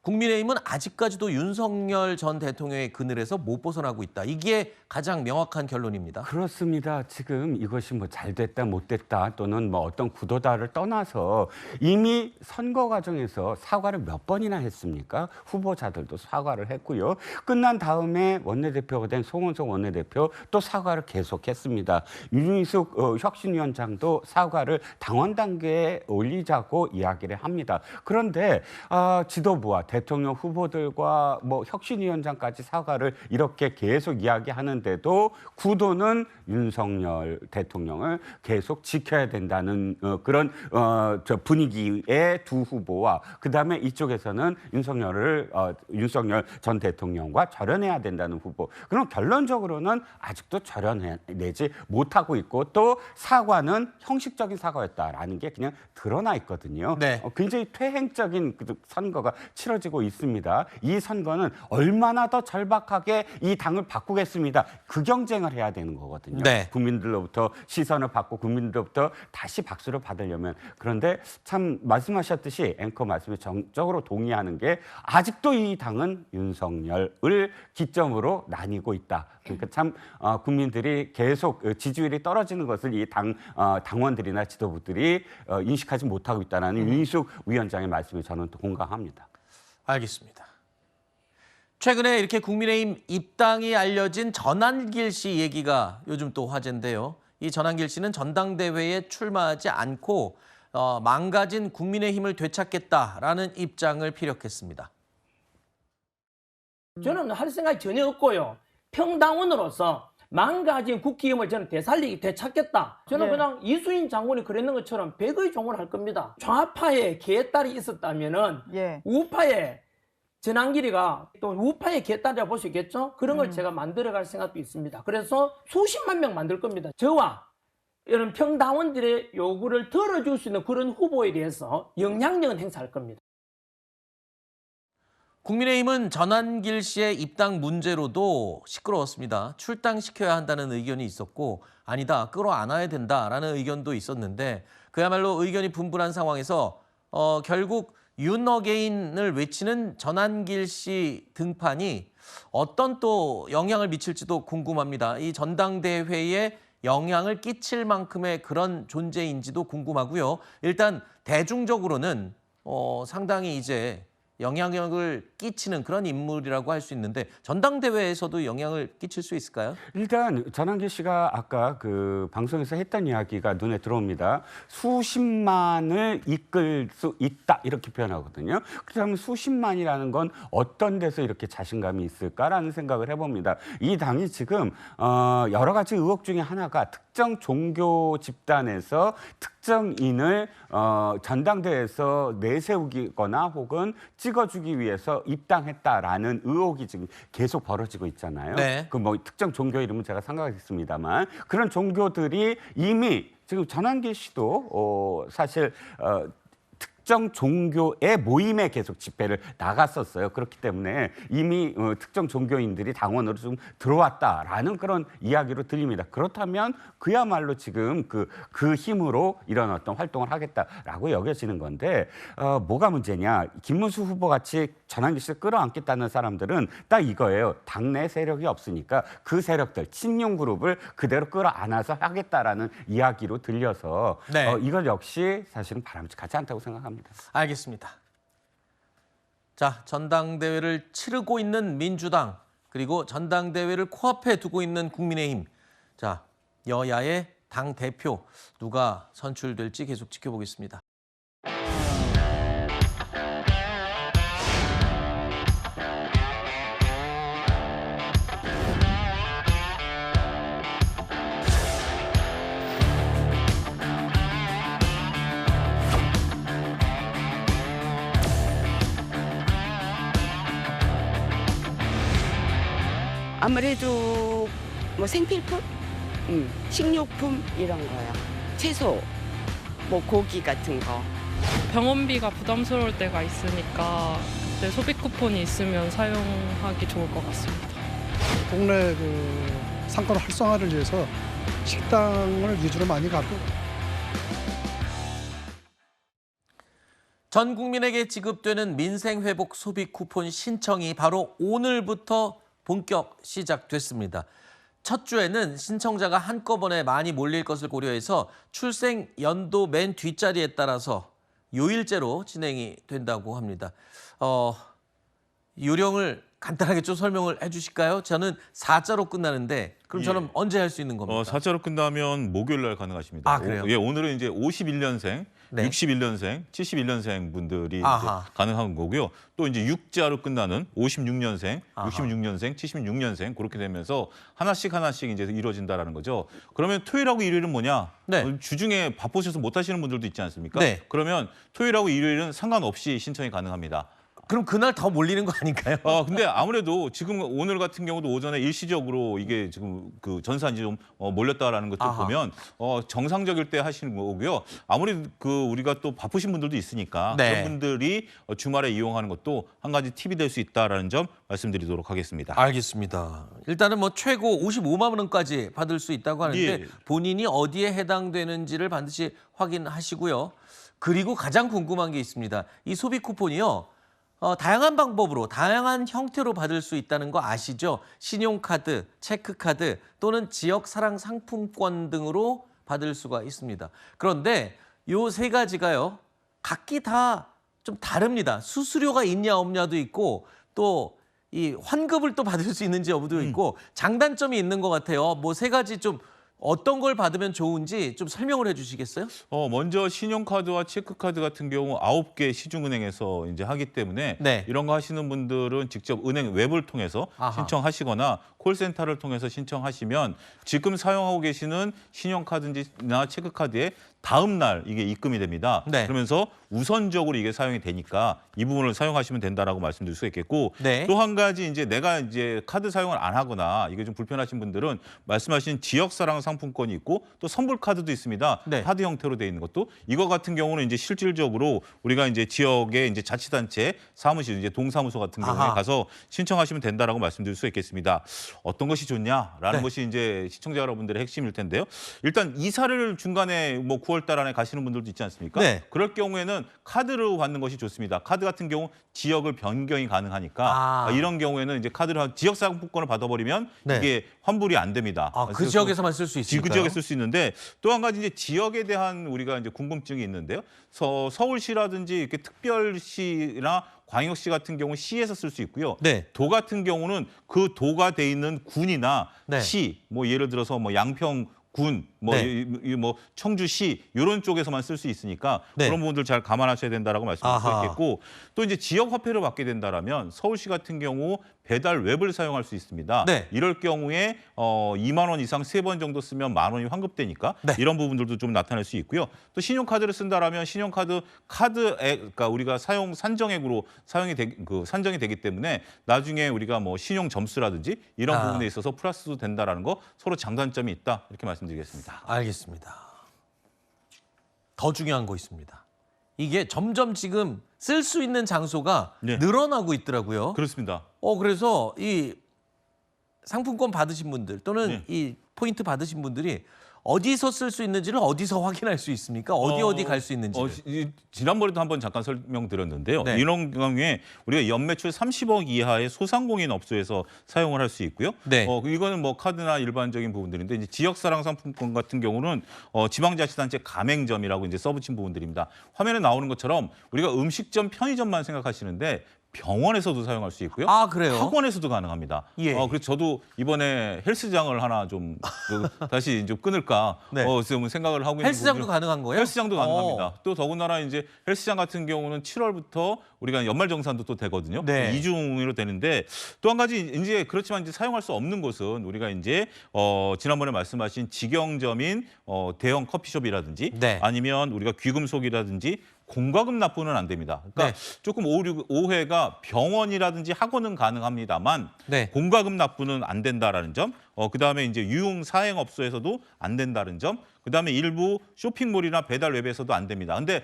국민의힘은 아직까지도 윤석열 전 대통령의 그늘에서 못 벗어나고 있다. 이게 가장 명확한 결론입니다. 그렇습니다. 지금 이것이 뭐 잘됐다 못됐다 또는 뭐 어떤 구도다를 떠나서 이미 선거 과정에서 사과를 몇 번이나 했습니까? 후보자들도 사과를 했고요. 끝난 다음에 원내대표가 된 송원석 원내대표 또 사과를 계속했습니다. 윤희숙 혁신위원장도 사과를 당원 단계에 올리자고 이야기를 합니다. 그런데 지도부와 대통령 후보들과 뭐 혁신위원장까지 사과를 이렇게 계속 이야기하는데도 구도는 윤석열 대통령을 계속 지켜야 된다는 그런 분위기의 두 후보와 그다음에 이쪽에서는 윤석열 전 대통령과 절연해야 된다는 후보. 그럼 결론적으로는 아직도 절연내지 못하고 있고 또 사과는 형식적인 사과였다라는 게 그냥 드러나 있거든요. 네. 굉장히 퇴행적인 선거가 치러지고 펼쳐지고 있습니다. 이 선거는 얼마나 더 절박하게 이 당을 바꾸겠습니다. 그 경쟁을 해야 되는 거거든요. 네. 국민들로부터 시선을 받고 국민들로부터 다시 박수를 받으려면. 그런데 참 말씀하셨듯이 앵커 말씀에 정적으로 동의하는 게 아직도 이 당은 윤석열을 기점으로 나뉘고 있다. 그러니까 참 국민들이 계속 지지율이 떨어지는 것을 이 당원들이나 지도부들이 인식하지 못하고 있다는 윤희숙 위원장의 말씀에 저는 또 공감합니다. 알겠습니다. 최근에 이렇게 국민의힘 입당이 알려진 전한길 씨 얘기가 요즘 또 화제인데요. 이 전한길 씨는 전당대회에 출마하지 않고 망가진 국민의힘을 되찾겠다라는 입장을 피력했습니다. 저는 할 생각이 전혀 없고요. 평당원으로서 망가진 국기임을 저는 되찾겠다. 저는 네. 그냥 이수인 장군이 그랬는 것처럼 백의 종을 할 겁니다. 좌파에 개딸이 있었다면은 우파에 전한길이가 또 우파의 개딸이라고 볼 수 있겠죠? 그런 걸 제가 만들어갈 생각도 있습니다. 그래서 수십만 명 만들 겁니다. 저와 이런 평당원들의 요구를 들어줄 수 있는 그런 후보에 대해서 영향력은 행사할 겁니다. 국민의힘은 전한길 씨의 입당 문제로도 시끄러웠습니다. 출당시켜야 한다는 의견이 있었고 아니다, 끌어안아야 된다라는 의견도 있었는데 그야말로 의견이 분분한 상황에서 결국 윤 어게인을 외치는 전한길 씨 등판이 어떤 또 영향을 미칠지도 궁금합니다. 이 전당대회에 영향을 끼칠 만큼의 그런 존재인지도 궁금하고요. 일단 대중적으로는 상당히 이제 영향력을 끼치는 그런 인물이라고 할 수 있는데 전당대회에서도 영향을 끼칠 수 있을까요? 일단 전한길 씨가 아까 그 방송에서 했던 이야기가 눈에 들어옵니다. 수십만을 이끌 수 있다 이렇게 표현하거든요. 그렇다면 수십만이라는 건 어떤 데서 이렇게 자신감이 있을까라는 생각을 해봅니다. 이 당이 지금 여러 가지 의혹 중에 하나가 특정 종교 집단에서 특정인을 전당대회에서 내세우거나 혹은 찍어주기 위해서 입당했다라는 의혹이 지금 계속 벌어지고 있잖아요. 네. 그 뭐 특정 종교 이름은 제가 생각하겠습니다만 그런 종교들이 이미 지금 전한길 씨도 사실 특정 종교의 모임에 계속 집회를 나갔었어요. 그렇기 때문에 이미 특정 종교인들이 당원으로 좀 들어왔다라는 그런 이야기로 들립니다. 그렇다면 그야말로 지금 그 힘으로 이런 어떤 활동을 하겠다라고 여겨지는 건데 뭐가 문제냐. 김문수 후보 같이 전한길 씨를 끌어안겠다는 사람들은 딱 이거예요. 당내 세력이 없으니까 그 세력들, 친윤 그룹을 그대로 끌어안아서 하겠다라는 이야기로 들려서 네. 이것 역시 사실은 바람직하지 않다고 생각합니다. 알겠습니다. 자, 전당대회를 치르고 있는 민주당 그리고 전당대회를 코앞에 두고 있는 국민의힘. 자, 여야의 당 대표 누가 선출될지 계속 지켜보겠습니다. 아무래도 뭐 생필품, 식료품 이런 거요. 채소, 뭐 고기 같은 거. 병원비가 부담스러울 때가 있으니까 그때 소비 쿠폰이 있으면 사용하기 좋을 것 같습니다. 동네 그 상권 활성화를 위해서 식당을 위주로 많이 가고. 전 국민에게 지급되는 민생회복 소비 쿠폰 신청이 바로 오늘부터 본격 시작됐습니다. 첫 주에는 신청자가 한꺼번에 많이 몰릴 것을 고려해서 출생 연도 맨 뒷자리에 따라서 요일제로 진행이 된다고 합니다. 요령을 간단하게 좀 설명을 해주실까요? 저는 4자로 끝나는데 그럼 저는 언제 할 수 있는 겁니까? 4자로 끝나면 목요일 날 가능하십니다. 그래요? 예, 오늘은 이제 51년생, 네. 61년생, 71년생 분들이 이제 아하. 가능한 거고요. 또 이제 6자로 끝나는 56년생, 66년생, 76년생 그렇게 되면서 하나씩 이제 이루어진다라는 거죠. 그러면 토요일하고 일요일은 뭐냐? 주중에 바쁘셔서 못 하시는 분들도 있지 않습니까? 네. 그러면 토요일하고 일요일은 상관없이 신청이 가능합니다. 그럼 그날 더 몰리는 거 아닌가요? 근데 아무래도 지금 오늘 같은 경우도 오전에 일시적으로 이게 지금 그 전산이 좀 몰렸다라는 것들 아하. 보면 정상적일 때 하시는 거고요. 아무리 그 우리가 또 바쁘신 분들도 있으니까 네. 그런 분들이 주말에 이용하는 것도 한 가지 팁이 될 수 있다라는 점 말씀드리도록 하겠습니다. 알겠습니다. 일단은 뭐 최고 55만 원까지 받을 수 있다고 하는데 예. 본인이 어디에 해당되는지를 반드시 확인하시고요. 그리고 가장 궁금한 게 있습니다. 이 소비 쿠폰이요. 다양한 방법으로, 다양한 형태로 받을 수 있다는 거 아시죠? 신용카드, 체크카드 또는 지역사랑 상품권 등으로 받을 수가 있습니다. 그런데 요 세 가지가요. 각기 다 좀 다릅니다. 수수료가 있냐 없냐도 있고 또 이 환급을 또 받을 수 있는지 여부도 있고 장단점이 있는 것 같아요. 뭐 세 가지 좀 어떤 걸 받으면 좋은지 좀 설명을 해주시겠어요? 먼저 신용카드와 체크카드 같은 경우 9개 시중은행에서 이제 하기 때문에 네. 이런 거 하시는 분들은 직접 은행 웹을 통해서 아하. 신청하시거나 콜센터를 통해서 신청하시면 지금 사용하고 계시는 신용카드나 체크카드에 다음 날 이게 입금이 됩니다. 네. 그러면서 우선적으로 이게 사용이 되니까 이 부분을 사용하시면 된다라고 말씀드릴 수 있겠고 네. 또 한 가지 이제 내가 이제 카드 사용을 안 하거나 이게 좀 불편하신 분들은 말씀하신 지역사랑 상품권이 있고 또 선불 카드도 있습니다. 네. 카드 형태로 돼 있는 것도 이거 같은 경우는 이제 실질적으로 우리가 이제 지역의 이제 자치단체 사무실 이제 동사무소 같은 경우에 아하. 가서 신청하시면 된다라고 말씀드릴 수 있겠습니다. 어떤 것이 좋냐라는 네. 것이 이제 시청자 여러분들의 핵심일 텐데요. 일단 이사를 중간에 뭐 9월 달 안에 가시는 분들도 있지 않습니까? 네. 그럴 경우에는 카드로 받는 것이 좋습니다. 카드 같은 경우 지역을 변경이 가능하니까 이런 경우에는 이제 카드를 지역 상품권을 받아버리면 네. 이게 환불이 안 됩니다. 그 그래서 지역에서만 쓸 수 있으니까요. 그 지역에 쓸 수 있는데 또 한 가지 이제 지역에 대한 우리가 이제 궁금증이 있는데요. 서울시라든지 이렇게 특별시나 광역시 같은 경우 시에서 쓸 수 있고요. 네. 도 같은 경우는 그 도가 돼 있는 군이나 네. 시, 뭐 예를 들어서 뭐 양평 군, 뭐, 네. 뭐 청주시 이런 쪽에서만 쓸 수 있으니까 네. 그런 부분들 잘 감안하셔야 된다라고 말씀드릴 수 아하. 있겠고 또 이제 지역 화폐를 받게 된다라면 서울시 같은 경우 배달 웹을 사용할 수 있습니다. 네. 이럴 경우에 2만 원 이상 3번 정도 쓰면 10,000원이 환급되니까 네. 이런 부분들도 좀 나타날 수 있고요. 또 신용카드를 쓴다라면 신용카드 카드액 그러니까 우리가 사용 산정액으로 산정이 되기 때문에 나중에 우리가 뭐 신용 점수라든지 이런 부분에 있어서 플러스도 된다라는 거 서로 장단점이 있다 이렇게 말씀드리겠습니다. 알겠습니다. 더 중요한 거 있습니다. 이게 점점 지금 쓸 수 있는 장소가 네. 늘어나고 있더라고요. 그렇습니다. 그래서 이 상품권 받으신 분들 또는 네. 이 포인트 받으신 분들이 어디서 쓸 수 있는지를 어디서 확인할 수 있습니까? 어디 갈 수 있는지. 지난번에도 한번 잠깐 설명드렸는데요. 네. 이런 경우에 우리가 연매출 30억 이하의 소상공인 업소에서 사용을 할 수 있고요. 네. 이거는 뭐 카드나 일반적인 부분들인데 이제 지역사랑 상품권 같은 경우는 지방자치단체 가맹점이라고 이제 써붙인 부분들입니다. 화면에 나오는 것처럼 우리가 음식점, 편의점만 생각하시는데 병원에서도 사용할 수 있고요. 그래요? 학원에서도 가능합니다. 예. 그래서 저도 이번에 헬스장을 하나 좀 다시 좀 끊을까 네. 좀 생각을 하고 있는 헬스장도 부분이요. 가능한 거예요? 헬스장도 가능합니다. 또 더군다나 이제 헬스장 같은 경우는 7월부터 우리가 연말정산도 또 되거든요. 네. 이중으로 되는데 또 한 가지 이제 그렇지만 이제 사용할 수 없는 곳은 우리가 이제 지난번에 말씀하신 직영점인 대형 커피숍이라든지 네. 아니면 우리가 귀금속이라든지 공과금 납부는 안 됩니다. 그러니까 조금 오해가 병원이라든지 학원은 가능합니다만 네. 공과금 납부는 안 된다라는 점. 그다음에 이제 유흥 사행업소에서도 안 된다는 점. 그다음에 일부 쇼핑몰이나 배달 웹에서도 안 됩니다. 근데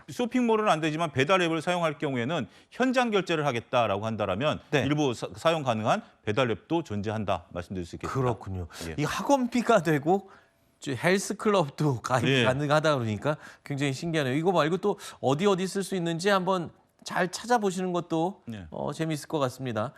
쇼핑몰은 안 되지만 배달 웹을 사용할 경우에는 현장 결제를 하겠다라고 한다라면 네. 일부 사용 가능한 배달 웹도 존재한다 말씀드릴 수 있겠습니다. 그렇군요. 예. 이 학원비가 되고 헬스클럽도 가입 예. 가능하다 그러니까 굉장히 신기하네요. 이거 말고 또 어디 쓸 수 있는지 한번 잘 찾아보시는 것도 네. 재미있을 것 같습니다.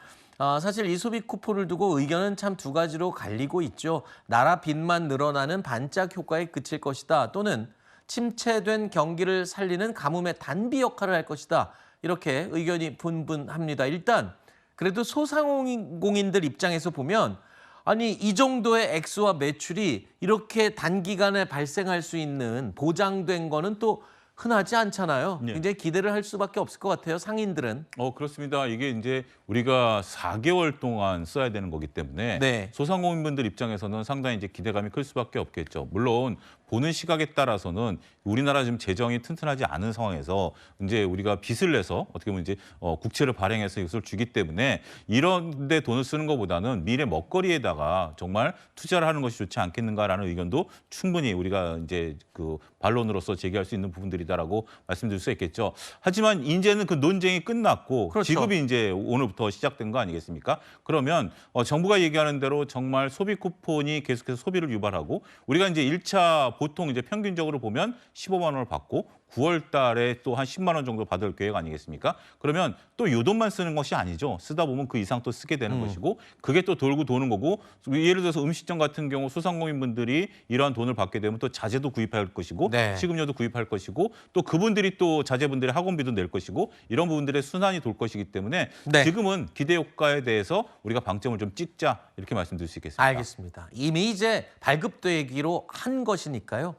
사실 이 소비 쿠폰을 두고 의견은 참 두 가지로 갈리고 있죠. 나라 빚만 늘어나는 반짝 효과에 그칠 것이다. 또는 침체된 경기를 살리는 가뭄의 단비 역할을 할 것이다. 이렇게 의견이 분분합니다. 일단 그래도 소상공인들 입장에서 보면 아니 이 정도의 액수와 매출이 이렇게 단기간에 발생할 수 있는 보장된 거는 또 흔하지 않잖아요. 네. 굉장히 기대를 할 수밖에 없을 것 같아요. 상인들은. 그렇습니다. 이게 이제 우리가 4개월 동안 써야 되는 거기 때문에 네. 소상공인분들 입장에서는 상당히 이제 기대감이 클 수밖에 없겠죠. 물론 보는 시각에 따라서는 우리나라 지금 재정이 튼튼하지 않은 상황에서 이제 우리가 빚을 내서 어떻게 보면 이제 국채를 발행해서 이것을 주기 때문에 이런 데 돈을 쓰는 것보다는 미래 먹거리에다가 정말 투자를 하는 것이 좋지 않겠는가라는 의견도 충분히 우리가 이제 그 반론으로서 제기할 수 있는 부분들이다라고 말씀드릴 수 있겠죠. 하지만 이제는 그 논쟁이 끝났고 그렇죠. 지급이 이제 오늘부터 시작된 거 아니겠습니까? 그러면 정부가 얘기하는 대로 정말 소비 쿠폰이 계속해서 소비를 유발하고 우리가 이제 1차 보통 이제 평균적으로 보면 15만 원을 받고 9월 달에 또 한 10만 원 정도 받을 계획 아니겠습니까? 그러면 또 요 돈만 쓰는 것이 아니죠. 쓰다 보면 그 이상 또 쓰게 되는 것이고 그게 또 돌고 도는 거고 예를 들어서 음식점 같은 경우 소상공인분들이 이러한 돈을 받게 되면 또 자재도 구입할 것이고 네. 식음료도 구입할 것이고 또 그분들이 또 자제분들의 학원비도 낼 것이고 이런 부분들의 순환이 돌 것이기 때문에 네. 지금은 기대 효과에 대해서 우리가 방점을 좀 찍자 이렇게 말씀드릴 수 있겠습니다. 알겠습니다. 이미 이제 발급되기로 한 것이니까요.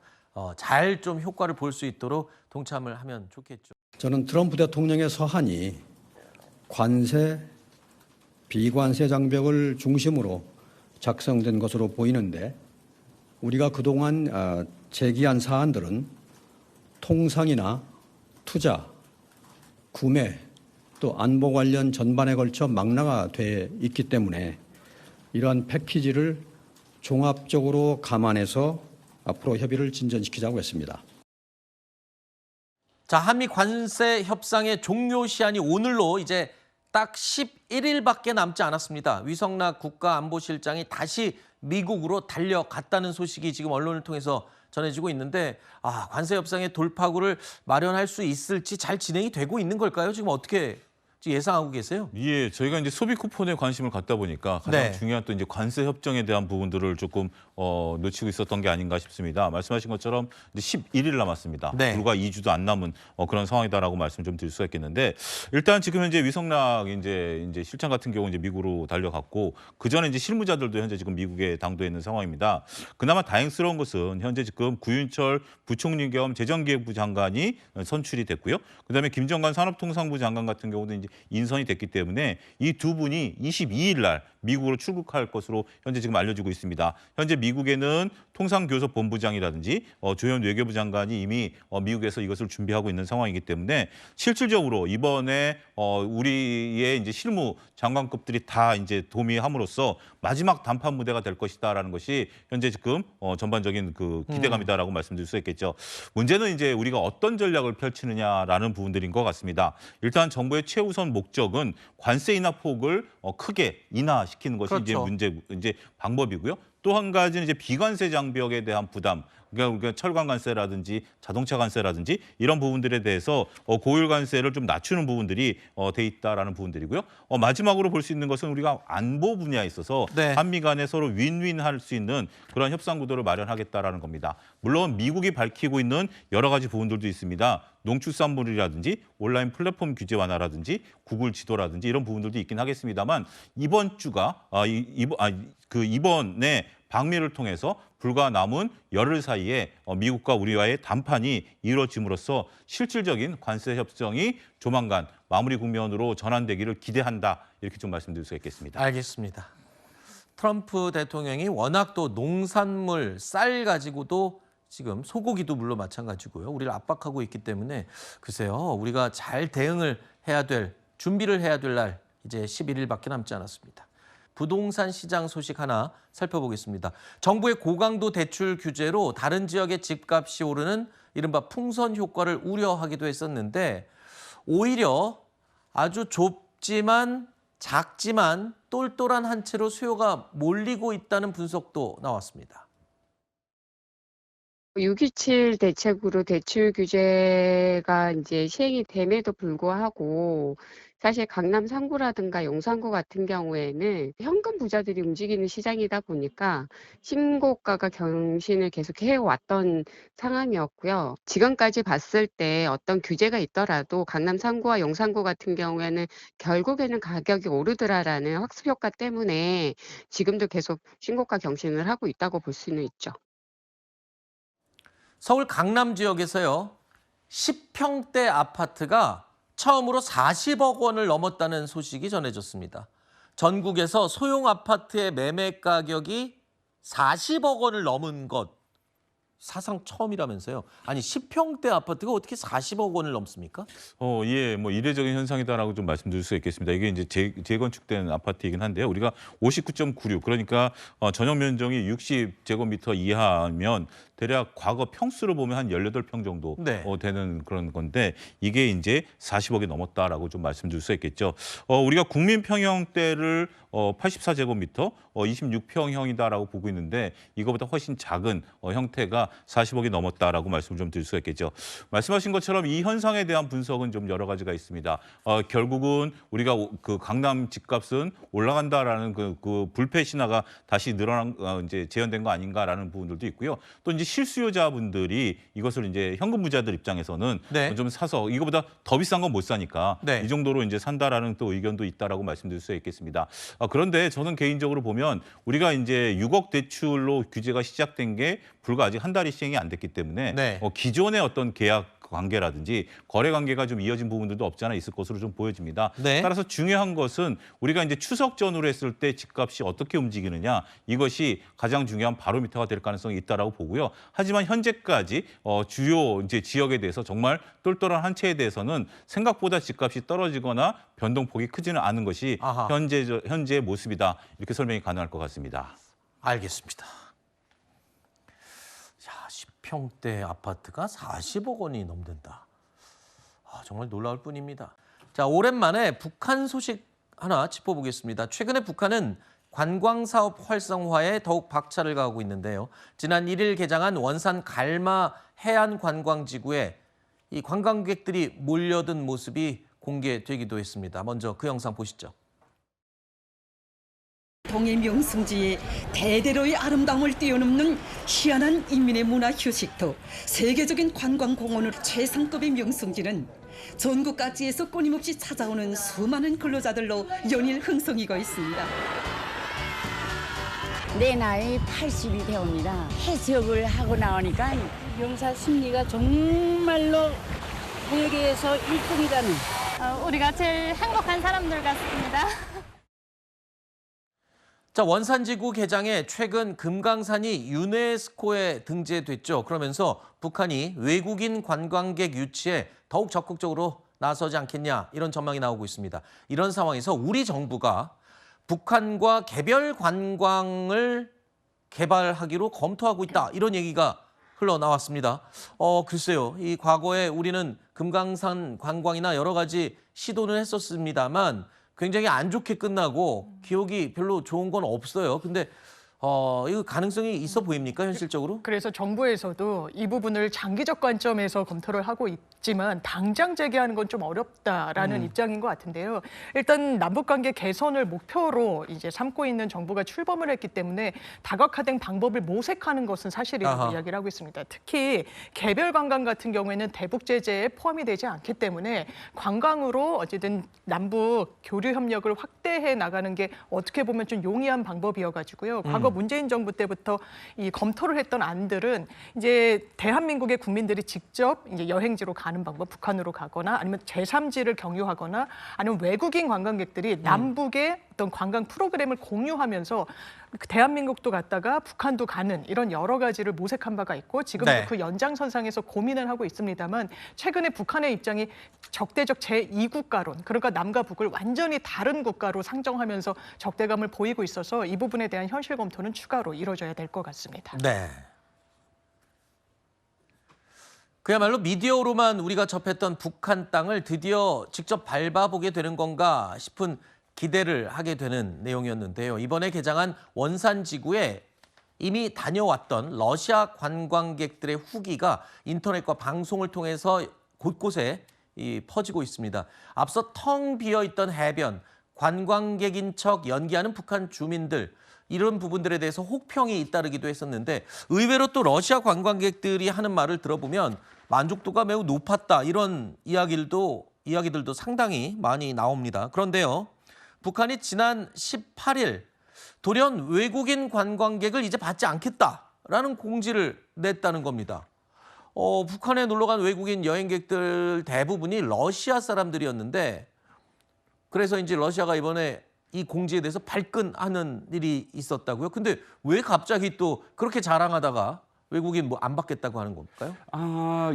잘 좀 효과를 볼 수 있도록 동참을 하면 좋겠죠. 저는 트럼프 대통령의 서한이 관세, 비관세 장벽을 중심으로 작성된 것으로 보이는데 우리가 그동안 제기한 사안들은 통상이나 투자, 구매, 또 안보 관련 전반에 걸쳐 망라가 돼 있기 때문에 이러한 패키지를 종합적으로 감안해서 앞으로 협의를 진전시키자고 했습니다. 자, 한미 관세 협상의 종료 시한이 오늘로 이제 딱 11일밖에 남지 않았습니다. 위성락 국가안보실장이 다시 미국으로 달려갔다는 소식이 지금 언론을 통해서 전해지고 있는데 관세 협상의 돌파구를 마련할 수 있을지 잘 진행이 되고 있는 걸까요? 지금 어떻게 예상하고 계세요? 예, 저희가 이제 소비 쿠폰에 관심을 갖다 보니까 가장 네. 중요한 또 이제 관세 협정에 대한 부분들을 조금 놓치고 있었던 게 아닌가 싶습니다. 말씀하신 것처럼 이제 11일 남았습니다. 네. 불과 2주도 안 남은 그런 상황이다라고 말씀 좀 드릴 수가 있겠는데 일단 지금 현재 위성락 이제 실장 같은 경우 이제 미국으로 달려갔고 그 전에 이제 실무자들도 현재 지금 미국에 당도해 있는 상황입니다. 그나마 다행스러운 것은 현재 지금 구윤철 부총리 겸 재정기획부 장관이 선출이 됐고요. 그다음에 김정관 산업통상부 장관 같은 경우도 이제 인선이 됐기 때문에 이 두 분이 22일 날 미국으로 출국할 것으로 현재 지금 알려지고 있습니다. 현재 미국에는 통상교섭본부장이라든지 조현 외교부 장관이 이미 미국에서 이것을 준비하고 있는 상황이기 때문에 실질적으로 이번에 우리의 이제 실무 장관급들이 다 이제 도미함으로써 마지막談判 무대가 될 것이다라는 것이 현재 지금 전반적인 그 기대감이다라고 말씀드릴 수 있겠죠. 문제는 이제 우리가 어떤 전략을 펼치느냐라는 부분들인 것 같습니다. 일단 정부의 최우선 목적은 관세 인하 폭을 크게 인하시키는 것이 그렇죠. 이제 방법이고요. 또 한 가지는 이제 비관세 장벽에 대한 부담. 그러니까 우리가 철강 관세라든지 자동차 관세라든지 이런 부분들에 대해서 고율 관세를 좀 낮추는 부분들이 돼 있다라는 부분들이고요. 마지막으로 볼 수 있는 것은 우리가 안보 분야에 있어서 네. 한미 간에 서로 윈윈할 수 있는 그런 협상 구도를 마련하겠다라는 겁니다. 물론 미국이 밝히고 있는 여러 가지 부분들도 있습니다. 농축산물이라든지 온라인 플랫폼 규제 완화라든지 구글 지도라든지 이런 부분들도 있긴 하겠습니다만 이번 주가 이번에 방미를 통해서 불과 남은 열흘 사이에 미국과 우리와의談判이 이루어짐으로써 실질적인 관세 협정이 조만간 마무리 국면으로 전환되기를 기대한다. 이렇게 좀 말씀드릴 수 있겠습니다. 알겠습니다. 트럼프 대통령이 워낙 또 농산물, 쌀 가지고도 지금 소고기도 물론 마찬가지고요. 우리를 압박하고 있기 때문에 글쎄요. 우리가 잘 대응을 해야 될, 준비를 해야 될 날 이제 11일밖에 남지 않았습니다. 부동산 시장 소식 하나 살펴보겠습니다. 정부의 고강도 대출 규제로 다른 지역의 집값이 오르는 이른바 풍선 효과를 우려하기도 했었는데 오히려 아주 작지만 똘똘한 한 채로 수요가 몰리고 있다는 분석도 나왔습니다. 6.27 대책으로 대출 규제가 이제 시행이 됨에도 불구하고 사실 강남 3구라든가 용산구 같은 경우에는 현금 부자들이 움직이는 시장이다 보니까 신고가가 경신을 계속 해왔던 상황이었고요. 지금까지 봤을 때 어떤 규제가 있더라도 강남 3구와 용산구 같은 경우에는 결국에는 가격이 오르더라라는 학습 효과 때문에 지금도 계속 신고가 경신을 하고 있다고 볼 수는 있죠. 서울 강남 지역에서요. 10평대 아파트가 처음으로 40억 원을 넘었다는 소식이 전해졌습니다. 전국에서 소형 아파트의 매매 가격이 40억 원을 넘은 것. 사상 처음이라면서요. 아니 10평대 아파트가 어떻게 40억 원을 넘습니까? 예, 뭐 이례적인 현상이다라고 좀 말씀드릴 수 있겠습니다. 이게 이제 재건축된 아파트이긴 한데요. 우리가 59.96 그러니까 전용 면적이 60제곱미터 이하면 대략 과거 평수를 보면 한 18평 정도 네. 되는 그런 건데 이게 이제 40억이 넘었다라고 좀 말씀드릴 수 있겠죠. 우리가 국민 평형대를 84제곱미터 26평형이다라고 보고 있는데 이거보다 훨씬 작은 형태가 40억이 넘었다라고 말씀을 좀 드릴 수가 있겠죠. 말씀하신 것처럼 이 현상에 대한 분석은 좀 여러 가지가 있습니다. 결국은 우리가 그 강남 집값은 올라간다라는 그 불패 신화가 다시 늘어난 이제 재현된 거 아닌가라는 부분들도 있고요. 또 이제 실수요자분들이 이것을 이제 현금 부자들 입장에서는 네. 좀 사서 이거보다 더 비싼 건 못 사니까 네. 이 정도로 이제 산다라는 또 의견도 있다라고 말씀드릴 수 있겠습니다. 그런데 저는 개인적으로 보면 우리가 이제 6억 대출로 규제가 시작된 게 불과 아직 한 달이 시행이 안 됐기 때문에 네. 기존의 어떤 계약 관계라든지 거래 관계가 좀 이어진 부분들도 없지 않아 있을 것으로 좀 보여집니다. 네. 따라서 중요한 것은 우리가 이제 추석 전후로 했을 때 집값이 어떻게 움직이느냐 이것이 가장 중요한 바로미터가 될 가능성이 있다라고 보고요. 하지만 현재까지 주요 이제 지역에 대해서 정말 똘똘한 한 채에 대해서는 생각보다 집값이 떨어지거나 변동폭이 크지는 않은 것이 현재의 모습이다. 이렇게 설명이 가능할 것 같습니다. 알겠습니다. 10평대 아파트가 40억 원이 넘는다. 정말 놀라울 뿐입니다. 자, 오랜만에 북한 소식 하나 짚어보겠습니다. 최근에 북한은 관광사업 활성화에 더욱 박차를 가하고 있는데요. 지난 1일 개장한 원산 갈마 해안관광지구에 이 관광객들이 몰려든 모습이 공개되기도 했습니다. 먼저 그 영상 보시죠. 동해 명승지의 대대로의 아름다움을 뛰어넘는 희한한 인민의 문화 휴식터, 세계적인 관광공원으로 최상급의 명승지는 전국 각지에서 끊임없이 찾아오는 수많은 근로자들로 연일 흥성이고 있습니다. 내 나이 80이 되옵니다. 해수욕을 하고 나오니까 명사 심리가 정말로 세계에서 1등이라는 우리가 제일 행복한 사람들 같습니다. 자, 원산지구 개장에 최근 금강산이 유네스코에 등재됐죠. 그러면서 북한이 외국인 관광객 유치에 더욱 적극적으로 나서지 않겠냐 이런 전망이 나오고 있습니다. 이런 상황에서 우리 정부가 북한과 개별 관광을 개발하기로 검토하고 있다 이런 얘기가 흘러나왔습니다. 글쎄요. 이 과거에 우리는 금강산 관광이나 여러 가지 시도는 했었습니다만 굉장히 안 좋게 끝나고 기억이 별로 좋은 건 없어요. 근데 이거 가능성이 있어 보입니까, 현실적으로? 그래서 정부에서도 이 부분을 장기적 관점에서 검토를 하고 있지만 당장 재개하는 건 좀 어렵다라는 입장인 것 같은데요. 일단 남북관계 개선을 목표로 이제 삼고 있는 정부가 출범을 했기 때문에 다각화된 방법을 모색하는 것은 사실이라고 이야기를 하고 있습니다. 특히 개별 관광 같은 경우에는 대북 제재에 포함이 되지 않기 때문에 관광으로 어쨌든 남북 교류 협력을 확대해 나가는 게 어떻게 보면 좀 용이한 방법이어가지고요. 과거 문재인 정부 때부터 이 검토를 했던 안들은 이제 대한민국의 국민들이 직접 이제 여행지로 가는 방법, 북한으로 가거나 아니면 제3지를 경유하거나 아니면 외국인 관광객들이 남북의 어떤 관광 프로그램을 공유하면서 대한민국도 갔다가 북한도 가는 이런 여러 가지를 모색한 바가 있고 지금도 그 연장선상에서 고민을 하고 있습니다만 최근에 북한의 입장이 적대적 제2국가론, 그러니까 남과 북을 완전히 다른 국가로 상정하면서 적대감을 보이고 있어서 이 부분에 대한 현실 검토는 추가로 이루어져야 될 것 같습니다. 네. 그야말로 미디어로만 우리가 접했던 북한 땅을 드디어 직접 밟아보게 되는 건가 싶은 기대를 하게 되는 내용이었는데요. 이번에 개장한 원산지구에 이미 다녀왔던 러시아 관광객들의 후기가 인터넷과 방송을 통해서 곳곳에 퍼지고 있습니다. 앞서 텅 비어있던 해변, 관광객인 척 연기하는 북한 주민들, 이런 부분들에 대해서 혹평이 잇따르기도 했었는데 의외로 또 러시아 관광객들이 하는 말을 들어보면 만족도가 매우 높았다 이런 이야기들도 상당히 많이 나옵니다. 그런데요. 북한이 지난 18일 돌연 외국인 관광객을 이제 받지 않겠다라는 공지를 냈다는 겁니다. 북한에 놀러간 외국인 여행객들 대부분이 러시아 사람들이었는데 그래서 이제 러시아가 이번에 이 공지에 대해서 발끈하는 일이 있었다고요. 근데 왜 갑자기 또 그렇게 자랑하다가 외국인 뭐 안 받겠다고 하는 걸까요?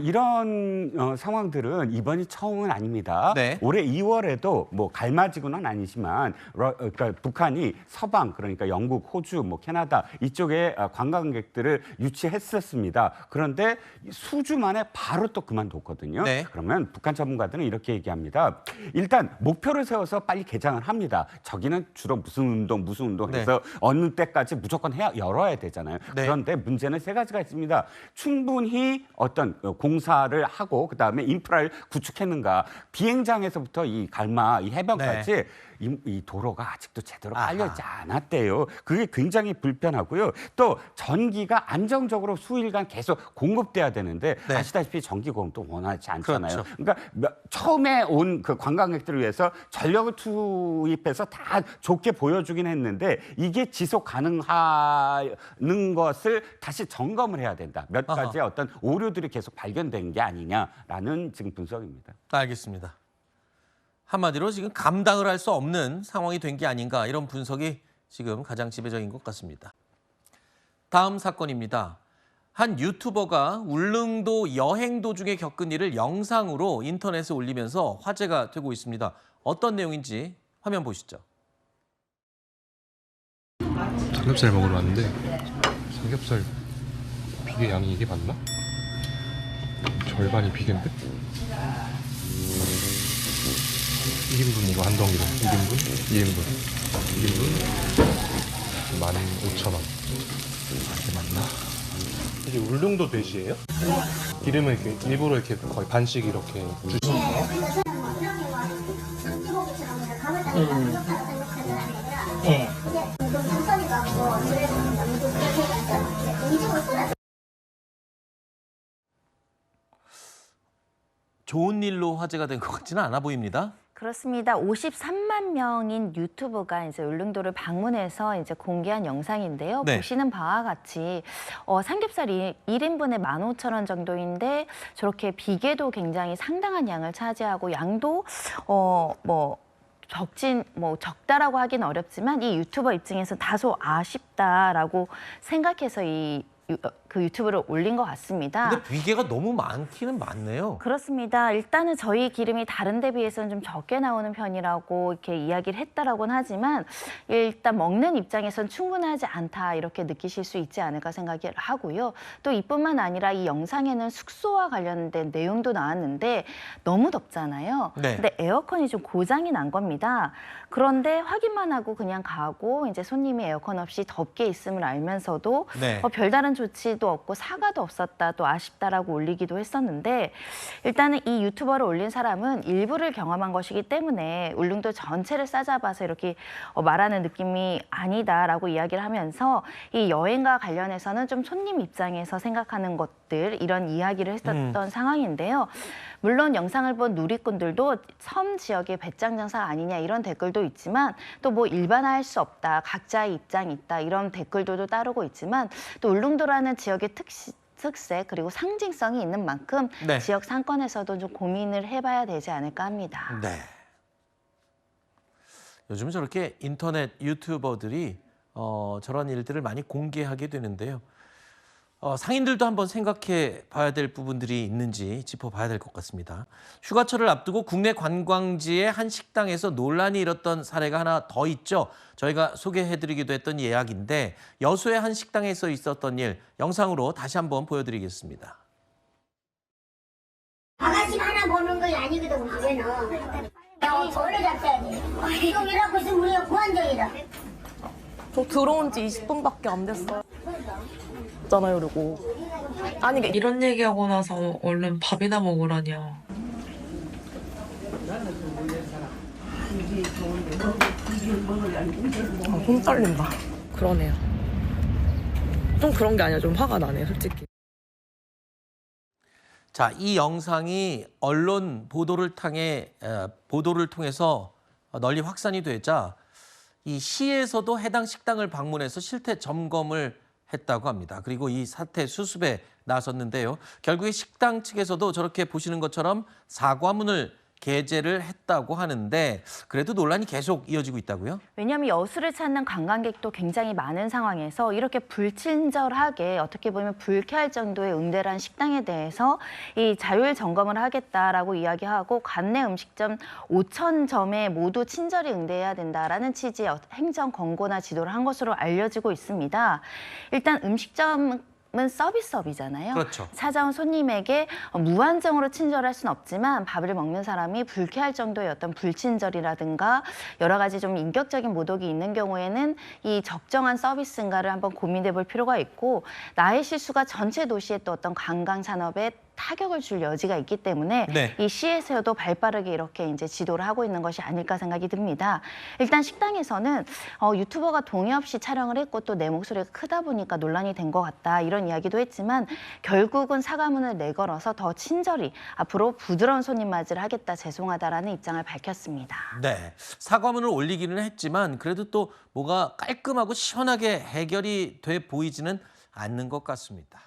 이런 상황들은 이번이 처음은 아닙니다. 네. 올해 2월에도 뭐 갈맞이고는 아니지만 그러니까 북한이 서방 그러니까 영국, 호주, 뭐 캐나다 이쪽에 관광객들을 유치했었습니다. 그런데 수주 만에 바로 또 그만뒀거든요. 네. 그러면 북한 전문가들은 이렇게 얘기합니다. 일단 목표를 세워서 빨리 개장을 합니다. 저기는 주로 무슨 운동 해서 어느 때까지 무조건 열어야 되잖아요. 네. 그런데 문제는 세 가지가 있습니다. 충분히 어떤 공사를 하고 그다음에 인프라를 구축했는가. 비행장에서부터 이 갈마, 이 해변까지 이 도로가 아직도 제대로 깔려있지 않았대요. 그게 굉장히 불편하고요. 또 전기가 안정적으로 수일간 계속 공급돼야 되는데 아시다시피 전기 공급도 원활치 않잖아요. 그렇죠. 그러니까 처음에 온 그 관광객들을 위해서 전력을 투입해서 다 좋게 보여주긴 했는데 이게 지속 가능하는 것을 다시 점검을 해야 된다. 몇 가지의 어떤 오류들이 계속 발견된 게 아니냐라는 지금 분석입니다. 알겠습니다. 한마디로 지금 감당을 할 수 없는 상황이 된 게 아닌가 이런 분석이 지금 가장 지배적인 것 같습니다. 다음 사건입니다. 한 유튜버가 울릉도 여행 도중에 겪은 일을 영상으로 인터넷에 올리면서 화제가 되고 있습니다. 어떤 내용인지 화면 보시죠. 삼겹살 먹으러 왔는데 삼겹살 비계 양이 이게 맞나? 절반이 비계인데? 1인분 이거 한 덩이로 1인분 15,000원. 이게 맞나? 이게 울릉도 돼지예요? 기름을 이렇게 일부러 이렇게 거의 반씩 이렇게 주시는 거예요? 네. 좋은 일로 화제가 된 것 같지는 않아 보입니다. 그렇습니다. 53만 명인 유튜버가 이제 울릉도를 방문해서 이제 공개한 영상인데요. 네. 보시는 바와 같이 삼겹살이 1인분에 15,000원 정도인데 저렇게 비계도 굉장히 상당한 양을 차지하고 양도 적다라고 하긴 어렵지만 이 유튜버 입장에서 다소 아쉽다라고 생각해서 그 유튜브를 올린 것 같습니다. 근데 비계가 너무 많기는 많네요. 그렇습니다. 일단은 저희 기름이 다른 데 비해서는 좀 적게 나오는 편이라고 이렇게 이야기를 했다라고는 하지만 일단 먹는 입장에선 충분하지 않다 이렇게 느끼실 수 있지 않을까 생각을 하고요. 또 이뿐만 아니라 이 영상에는 숙소와 관련된 내용도 나왔는데 너무 덥잖아요. 네. 근데 에어컨이 좀 고장이 난 겁니다. 그런데 확인만 하고 그냥 가고 이제 손님이 에어컨 없이 덥게 있음을 알면서도 별다른 조치도 없고 사과도 없었다, 또 아쉽다라고 올리기도 했었는데 일단은 이 유튜버를 올린 사람은 일부를 경험한 것이기 때문에 울릉도 전체를 싸잡아서 이렇게 말하는 느낌이 아니다라고 이야기를 하면서 이 여행과 관련해서는 좀 손님 입장에서 생각하는 것들 이런 이야기를 했었던 상황인데요. 물론 영상을 본 누리꾼들도 섬 지역의 배짱 장사 아니냐 이런 댓글도 있지만 또 뭐 일반화할 수 없다, 각자의 입장이 있다 이런 댓글들도 따르고 있지만 또 울릉도라는 지역의 특색 그리고 상징성이 있는 만큼 지역 상권에서도 좀 고민을 해봐야 되지 않을까 합니다. 네. 요즘 저렇게 인터넷 유튜버들이 저런 일들을 많이 공개하게 되는데요. 상인들도 한번 생각해 봐야 될 부분들이 있는지 짚어봐야 될 것 같습니다. 휴가철을 앞두고 국내 관광지의 한 식당에서 논란이 일었던 사례가 하나 더 있죠. 저희가 소개해드리기도 했던 예약인데 여수의 한 식당에서 있었던 일 영상으로 다시 한번 보여드리겠습니다. 아가씨 하나 보는 거 아니거든 우리는. 원래 잡혀야 돼. 지금 일하고 있으면 우리가 무한정이다. 저 들어온 지 20분밖에 안 됐어요. 잖아요, 그리고. 아니, 이런 얘기하고 나서 얼른 밥이나 먹으라뇨. 손 떨린다. 그러네요. 좀 그런 게 아니라 좀 화가 나네요, 솔직히. 자, 이 영상이 언론 보도를 통해서 널리 확산이 되자 이 시에서도 해당 식당을 방문해서 실태 점검을 했다고 합니다. 그리고 이 사태 수습에 나섰는데요. 결국에 식당 측에서도 저렇게 보시는 것처럼 사과문을 게재를 했다고 하는데 그래도 논란이 계속 이어지고 있다고요? 왜냐하면 여수를 찾는 관광객도 굉장히 많은 상황에서 이렇게 불친절하게 어떻게 보면 불쾌할 정도의 응대를 식당에 대해서 이 자율 점검을 하겠다라고 이야기하고 관내 음식점 5,000점에 모두 친절히 응대해야 된다라는 취지의 행정 권고나 지도를 한 것으로 알려지고 있습니다. 일단 음식점 은 서비스업이잖아요. 그렇죠. 찾아온 손님에게 무한정으로 친절할 수는 없지만 밥을 먹는 사람이 불쾌할 정도의 어떤 불친절이라든가 여러 가지 좀 인격적인 모독이 있는 경우에는 이 적정한 서비스인가를 한번 고민해 볼 필요가 있고 나의 실수가 전체 도시의 또 어떤 관광 산업에 타격을 줄 여지가 있기 때문에 네. 이 시에서도 발빠르게 이렇게 이제 지도를 하고 있는 것이 아닐까 생각이 듭니다. 일단 식당에서는 유튜버가 동의 없이 촬영을 했고 또 내 목소리가 크다 보니까 논란이 된 것 같다 이런 이야기도 했지만 결국은 사과문을 내걸어서 더 친절히 앞으로 부드러운 손님 맞이를 하겠다 죄송하다라는 입장을 밝혔습니다. 네, 사과문을 올리기는 했지만 그래도 또 뭐가 깔끔하고 시원하게 해결이 돼 보이지는 않는 것 같습니다.